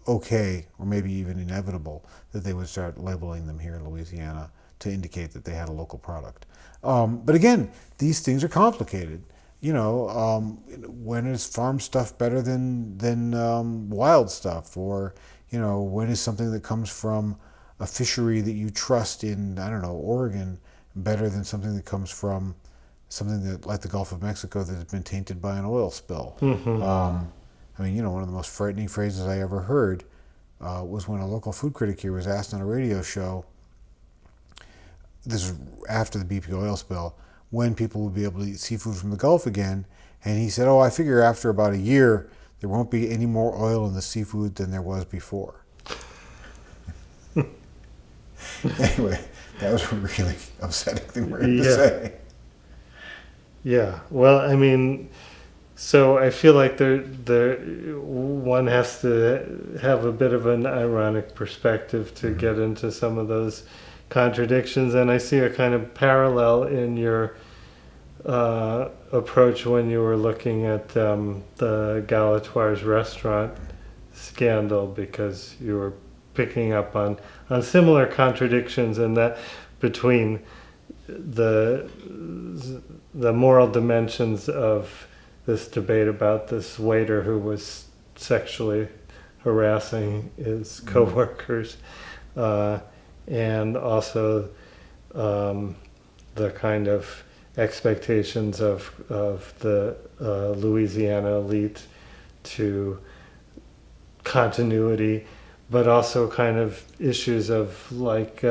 okay, or maybe even inevitable, that they would start labeling them here in Louisiana to indicate that they had a local product. But again, these things are complicated. When is farm stuff better than wild stuff? Or, when is something that comes from a fishery that you trust in, I don't know, Oregon, better than something that comes from something that, like the Gulf of Mexico, that has been tainted by an oil spill? One of the most frightening phrases I ever heard was when a local food critic here was asked on a radio show, this is after the BP oil spill, when people would be able to eat seafood from the Gulf again. And he said, I figure after about a year, there won't be any more oil in the seafood than there was before. Anyway, that was a really upsetting thing for him to say. Yeah. Well, I mean, so I feel like one has to have a bit of an ironic perspective to get into some of those contradictions, and I see a kind of parallel in your approach when you were looking at the Galatoire's restaurant scandal, because you were picking up on similar contradictions, and that between the the moral dimensions of this debate about this waiter who was sexually harassing his coworkers, uh, and also the kind of expectations of the Louisiana elite to continuity, but also kind of issues of like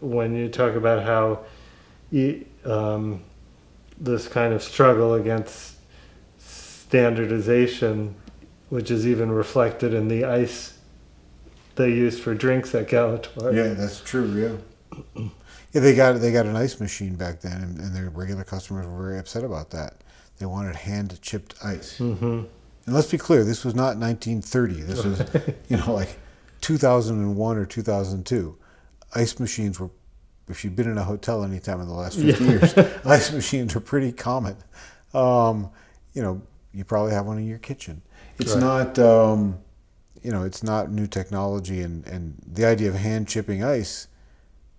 when you talk about how this kind of struggle against standardization, which is even reflected in the ice they use for drinks at Galatoire. Yeah, that's true. Yeah, yeah. They got an ice machine back then, and their regular customers were very upset about that. They wanted hand chipped ice. Mm-hmm. And let's be clear, this was not 1930. This was, like 2001 or 2002. Ice machines were, if you've been in a hotel any time in the last 50 years, ice machines are pretty common. You probably have one in your kitchen. It's Right. not, it's not new technology. And the idea of hand chipping ice,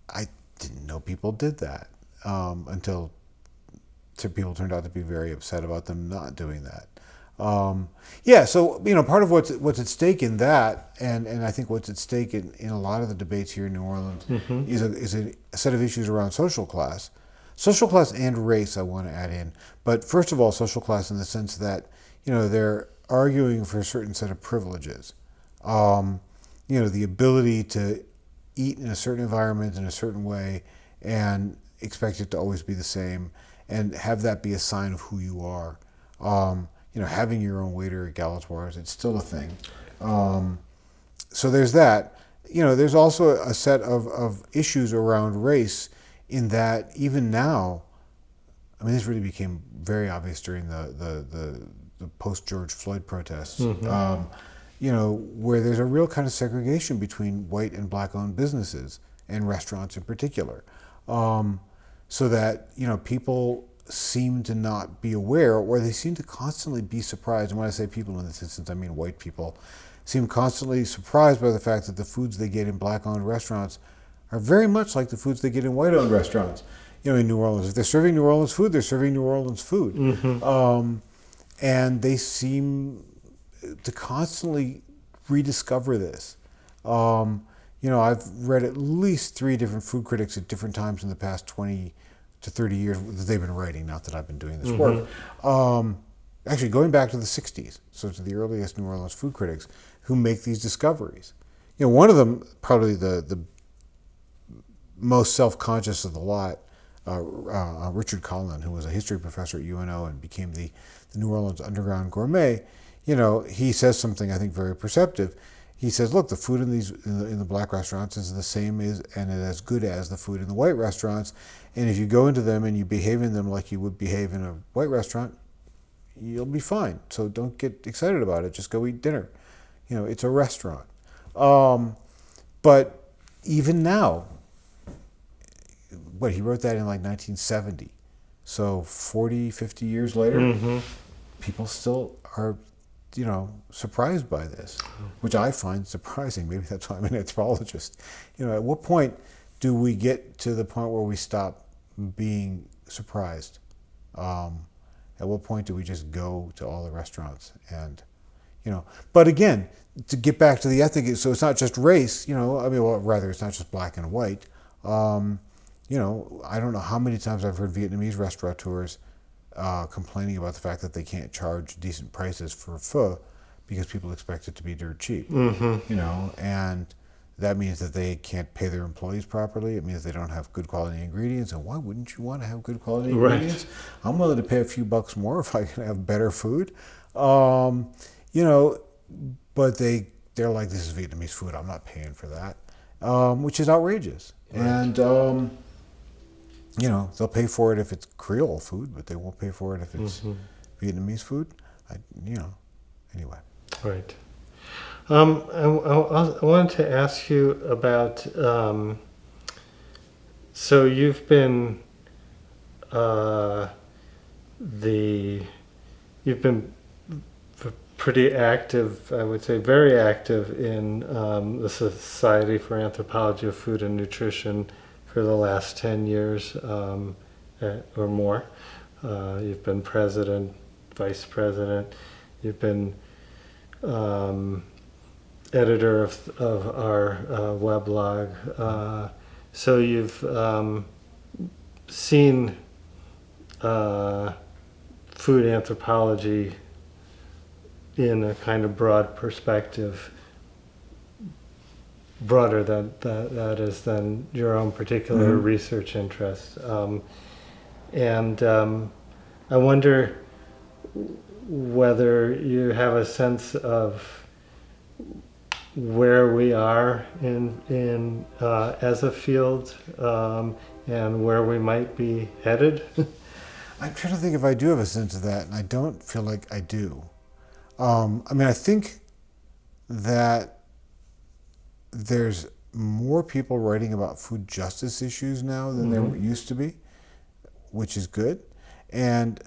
I didn't know people did that until people turned out to be very upset about them not doing that. So part of what's at stake in that, and I think what's at stake in a lot of the debates here in New Orleans Mm-hmm. is a set of issues around social class and race. I want to add in, but first of all, social class in the sense that they're arguing for a certain set of privileges, the ability to eat in a certain environment in a certain way and expect it to always be the same and have that be a sign of who you are. Having your own waiter at Galatoire's, it's still a thing. So there's that. There's also a set of issues around race in that even now, I mean, this really became very obvious during the post George Floyd protests, Mm-hmm. where there's a real kind of segregation between white and black owned businesses and restaurants in particular. So that, people seem to not be aware, or they seem to constantly be surprised. And when I say people in this instance, I mean white people, seem constantly surprised by the fact that the foods they get in black owned restaurants are very much like the foods they get in white owned restaurants. In New Orleans, if they're serving New Orleans food, they're serving New Orleans food. Mm-hmm. And they seem to constantly rediscover this. I've read at least 3 different food critics at different times in the past 20 to 30 years that they've been writing, not that I've been doing this work. Actually, going back to the 60s, so to the earliest New Orleans food critics who make these discoveries. One of them, probably the most self-conscious of the lot, Richard Collin, who was a history professor at UNO and became the New Orleans Underground Gourmet, he says something I think very perceptive. He says, "Look, the food in the black restaurants is the same and as good as the food in the white restaurants. And if you go into them and you behave in them like you would behave in a white restaurant, you'll be fine. So don't get excited about it. Just go eat dinner. It's a restaurant." But even now, he wrote that in like 1970. So 40, 50 years later, Mm-hmm. people still are, surprised by this, which I find surprising. Maybe that's why I'm an anthropologist. At what point do we get to the point where we stop being surprised? At what point do we just go to all the restaurants but again, to get back to the ethic, so it's not just race, rather it's not just black and white. I don't know how many times I've heard Vietnamese restaurateurs complaining about the fact that they can't charge decent prices for pho because people expect it to be dirt cheap. Mm-hmm. And that means that they can't pay their employees properly. It means they don't have good quality ingredients. And why wouldn't you want to have good quality ingredients? Right. I'm willing to pay a few bucks more if I can have better food. You know, but they're like, this is Vietnamese food. I'm not paying for that, which is outrageous. Right. And they'll pay for it if it's Creole food, but they won't pay for it if it's Vietnamese food. I, you know, anyway. Right. I wanted to ask you about. So you've been uh, the you've been pretty active, I would say, very active in the Society for Anthropology of Food and Nutrition for the last 10 years or more. You've been president, vice president. You've been editor of our weblog. So you've seen food anthropology in a kind of broad perspective, broader than that is than your own particular research interests. I wonder whether you have a sense of where we are in as a field, and where we might be headed. I'm trying to think if I do have a sense of that, and I don't feel like I do. I think that there's more people writing about food justice issues now than there used to be, which is good. And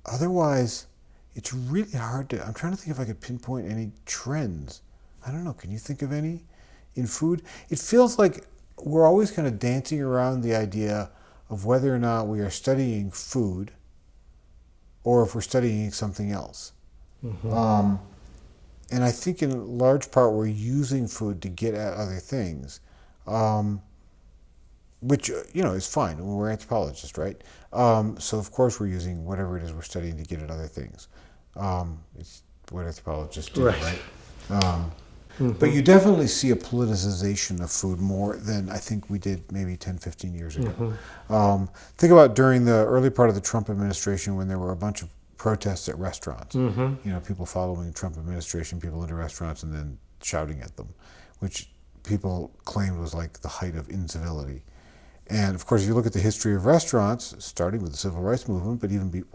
otherwise, it's really hard to. I'm trying to think if I could pinpoint any trends. I don't know. Can you think of any in food? It feels like we're always kind of dancing around the idea of whether or not we are studying food or if we're studying something else. And I think in large part we're using food to get at other things, which, is fine. We're anthropologists, right? So of course we're using whatever it is we're studying to get at other things. It's what anthropologists do, right? But you definitely see a politicization of food more than I think we did maybe 10, 15 years ago. Think about during the early part of the Trump administration when there were a bunch of protests at restaurants. People following the Trump administration, people into restaurants and then shouting at them, which people claimed was like the height of incivility. And of course, if you look at the history of restaurants, starting with the civil rights movement, but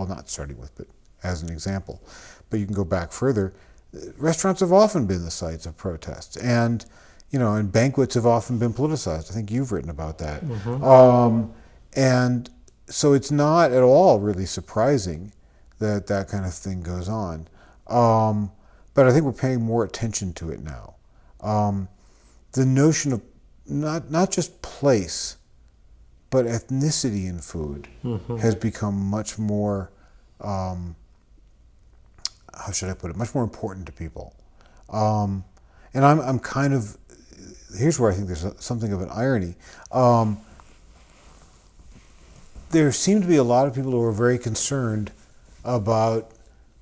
not starting with, but as an example, but you can go back further, restaurants have often been the sites of protests. And, and banquets have often been politicized. I think you've written about that. And so it's not at all really surprising that that kind of thing goes on. But I think we're paying more attention to it now. The notion of not just place, but ethnicity in food has become much more, how should I put it, much more important to people. And I'm kind of, here's where I think there's something of an irony. There seem to be a lot of people who are very concerned about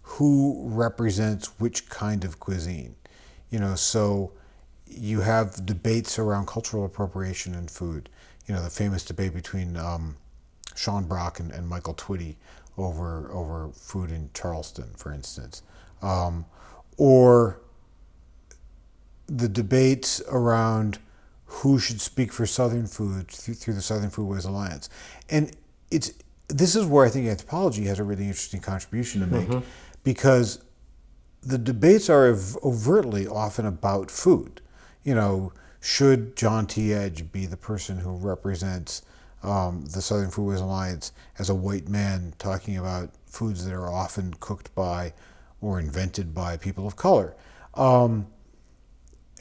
who represents which kind of cuisine. So you have debates around cultural appropriation in food. The famous debate between Sean Brock and Michael Twitty over food in Charleston, for instance. Or the debates around who should speak for Southern food through the Southern Foodways Alliance. And this is where I think anthropology has a really interesting contribution to make, because the debates are overtly often about food. Should John T. Edge be the person who represents the Southern Foodways Alliance as a white man talking about foods that are often cooked by or invented by people of color? And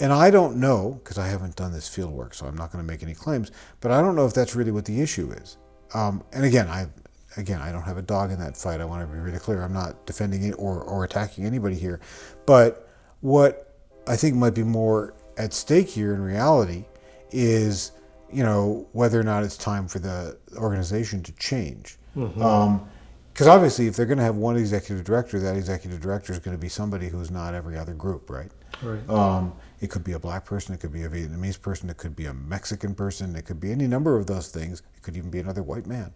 I don't know, because I haven't done this field work, so I'm not going to make any claims, but I don't know if that's really what the issue is. And again, I don't have a dog in that fight. I want to be really clear. I'm not defending it or attacking anybody here. But what I think might be more at stake here in reality is, whether or not it's time for the organization to change. Because obviously, if they're going to have one executive director, that executive director is going to be somebody who's not every other group, right? Right. It could be a black person, it could be a Vietnamese person, it could be a Mexican person, it could be any number of those things. It could even be another white man.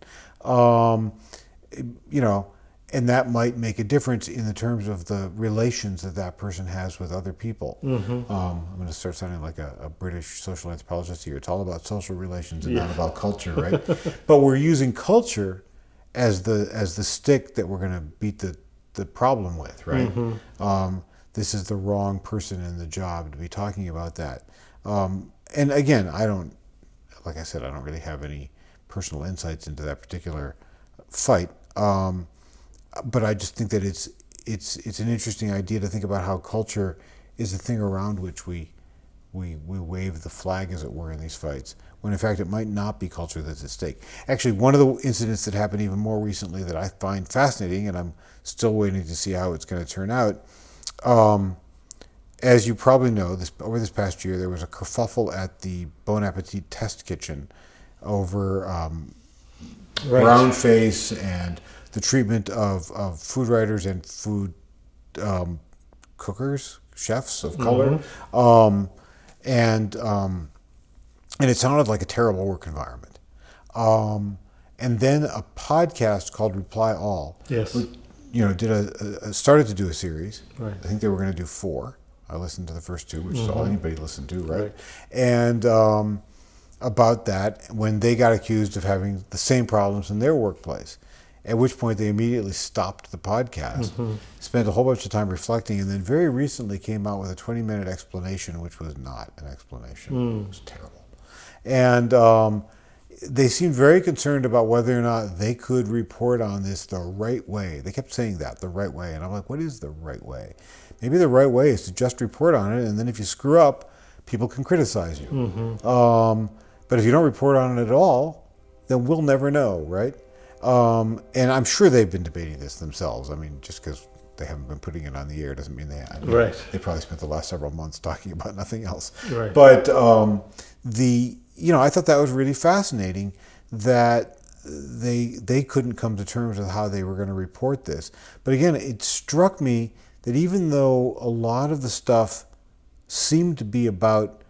and that might make a difference in the terms of the relations that that person has with other people. I'm going to start sounding like a British social anthropologist here. It's all about social relations and Yeah. not about culture, right? But we're using culture as the stick that we're going to beat the problem with, right? This is the wrong person in the job to be talking about that. And again, like I said, I don't really have any personal insights into that particular fight. But I just think that it's an interesting idea to think about how culture is the thing around which we wave the flag, as it were, in these fights, when in fact it might not be culture that's at stake. Actually, one of the incidents that happened even more recently that I find fascinating, and I'm still waiting to see how it's going to turn out. As you probably know, over this past year, there was a kerfuffle at the Bon Appetit test kitchen over brown face and the treatment of food writers and food cookers, chefs of color, and it sounded like a terrible work environment. And then a podcast called Reply All, Yes. started to do a series. Right. I think they were going to do 4. I listened to the first 2, which is all anybody listened to, right? Right. And about that, when they got accused of having the same problems in their workplace, at which point they immediately stopped the podcast, spent a whole bunch of time reflecting, and then very recently came out with a 20-minute explanation, which was not an explanation. It was terrible. And they seemed very concerned about whether or not they could report on this the right way. They kept saying that, the right way. And I'm like, what is the right way? Maybe the right way is to just report on it, and then if you screw up, people can criticize you. But if you don't report on it at all, then we'll never know, right? And I'm sure they've been debating this themselves. I mean, just because they haven't been putting it on the air doesn't mean they have. Right. They probably spent the last several months talking about nothing else. Right. But I thought that was really fascinating that they couldn't come to terms with how they were going to report this. But again, it struck me that even though a lot of the stuff seemed to be about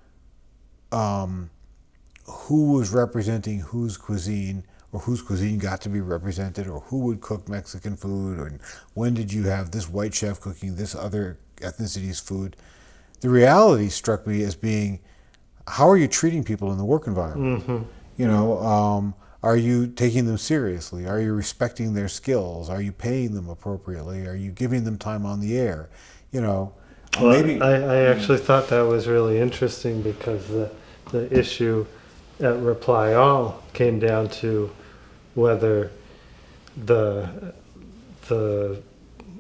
who was representing whose cuisine, or whose cuisine got to be represented, or who would cook Mexican food, and when did you have this white chef cooking this other ethnicity's food, the reality struck me as being, how are you treating people in the work environment? Are you taking them seriously? Are you respecting their skills? Are you paying them appropriately? Are you giving them time on the air? Well, Maybe I actually thought that was really interesting because the issue at Reply All came down to whether the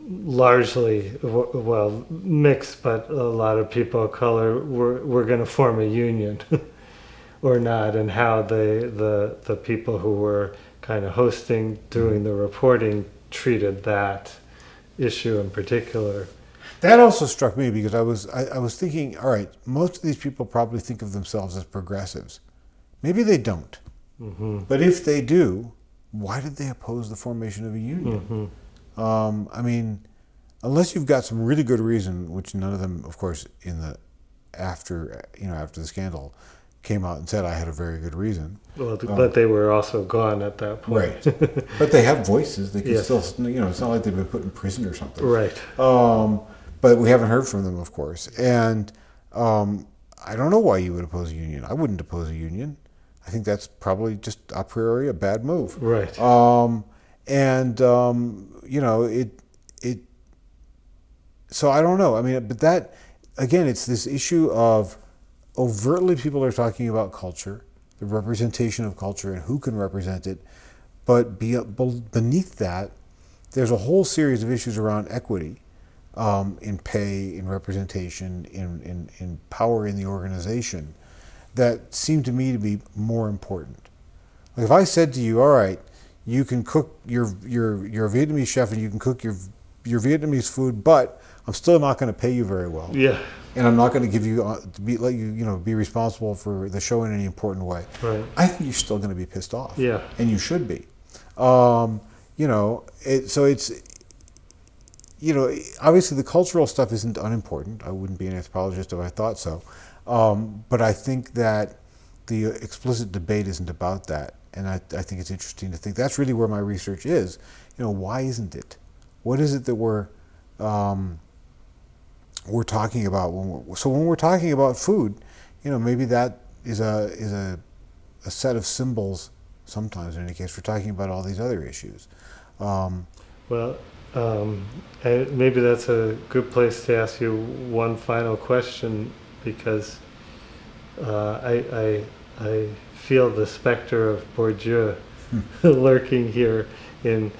largely, well, mixed, but a lot of people of color were going to form a union or not, and how the people who were kind of hosting, doing the reporting, treated that issue in particular. that also struck me, because I was thinking, all right, most of these people probably think of themselves as progressives. Maybe they don't. But if they do, why did they oppose the formation of a union? I mean, unless you've got some really good reason, which none of them, of course, after the scandal came out and said I had a very good reason. Well, but they were also gone at that point. Right. But they have voices. They can Yes. still, it's not like they've been put in prison or something. Right. But we haven't heard from them, of course. And I don't know why you would oppose a union. I wouldn't oppose a union. I think that's probably just a priori a bad move. Right. So I don't know. I mean, but that, again, it's this issue of overtly people are talking about culture, the representation of culture, and who can represent it. But beneath that, there's a whole series of issues around equity, in pay, in representation, in power in the organization, that seem to me to be more important. Like if I said to you, all right, you can cook you're a Vietnamese chef and you can cook your Vietnamese food, but I'm still not going to pay you very well. Yeah. And I'm not going to give you let you be responsible for the show in any important way. Right. I think you're still going to be pissed off. Yeah. And you should be. So it's obviously the cultural stuff isn't unimportant. I wouldn't be an anthropologist if I thought so. But I think that the explicit debate isn't about that. And I think it's interesting to think that's really where my research is. Why isn't it What is it that we're talking about when we're talking about food? Maybe that is a set of symbols. Sometimes, in any case, we're talking about all these other issues. Um, Well, maybe that's a good place to ask you one final question, because I feel the specter of Bourdieu lurking here in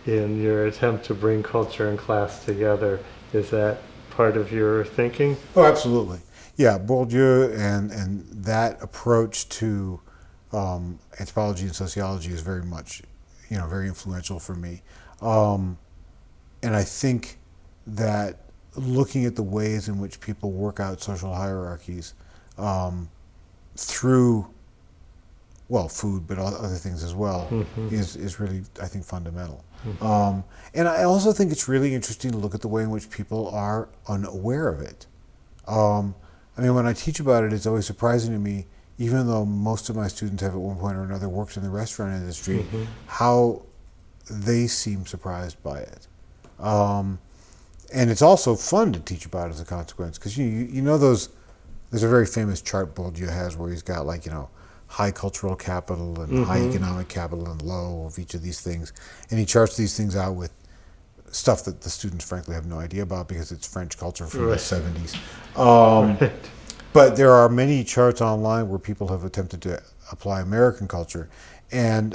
your attempt to bring culture and class together. Is that part of your thinking? Oh, absolutely. Yeah, Bourdieu and that approach to anthropology and sociology is very much, very influential for me. Um, and I think that looking at the ways in which people work out social hierarchies um, through, well, food, but other things as well, Hmm. is really, I think, fundamental. Hmm. And I also think it's really interesting to look at the way in which people are unaware of it. Um, I mean, when I teach about it, it's always surprising to me, even though most of my students have at one point or another worked in the restaurant industry, Hmm. how they seem surprised by it. Um, and it's also fun to teach about as a consequence, because you know those. There's a very famous chart Bourdieu has where he's got, like, high cultural capital and high Hmm. economic capital and low of each of these things, and he charts these things out with stuff that the students frankly have no idea about because it's French culture from the Right. 70s. Um, Right. but there are many charts online where people have attempted to apply American culture, and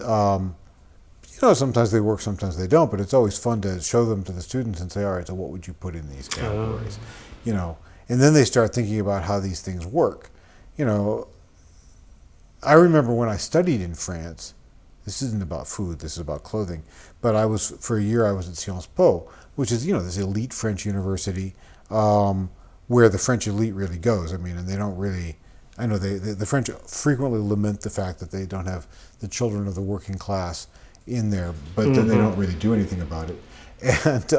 sometimes they work, sometimes they don't. But it's always fun to show them to the students and say, "All right, so what would you put in these categories?" You know, and then they start thinking about how these things work. You know, I remember when I studied in France. This isn't about food. This is about clothing. But for a year I was at Sciences Po, which is this elite French university where the French elite really goes. I mean, and they don't really. I know the French frequently lament the fact that they don't have the children of the working class in there, but then they Hmm. don't really do anything about it. And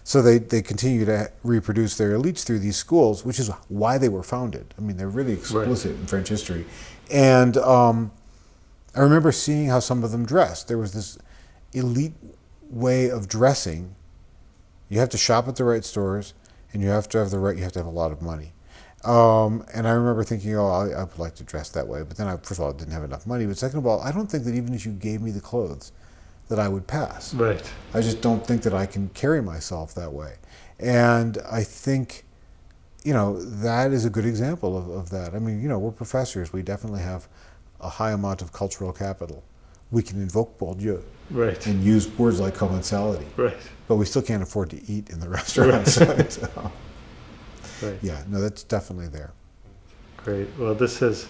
so they continue to reproduce their elites through these schools, which is why they were founded. I mean, they're really Right. explicit in French history. And I remember seeing how some of them dressed. There was this elite way of dressing. You have to shop at the right stores, and you have to have you have to have a lot of money. And I remember thinking, oh, I would like to dress that way. But then, first of all, I didn't have enough money. But second of all, I don't think that even if you gave me the clothes, that I would pass. Right. I just don't think that I can carry myself that way. And I think, that is a good example of that. I mean, we're professors. We definitely have a high amount of cultural capital. We can invoke Bourdieu Right. and use words like commensality, Right. but we still can't afford to eat in the restaurants. Right. So, Right. yeah, no, that's definitely there. Great. Well, this has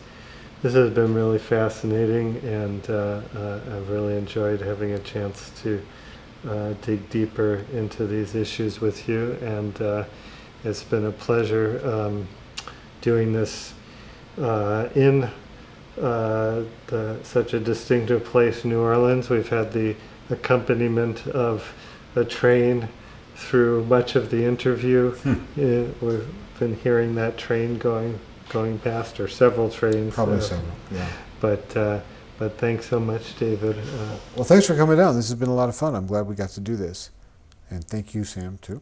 been really fascinating, and I've really enjoyed having a chance to dig deeper into these issues with you, and it's been a pleasure doing this in such a distinctive place, New Orleans. We've had the accompaniment of a train through much of the interview. We've been hearing that train going past, or several trains. Probably several, yeah. But thanks so much, David. Well, thanks for coming down. This has been a lot of fun. I'm glad we got to do this. And thank you, Sam, too.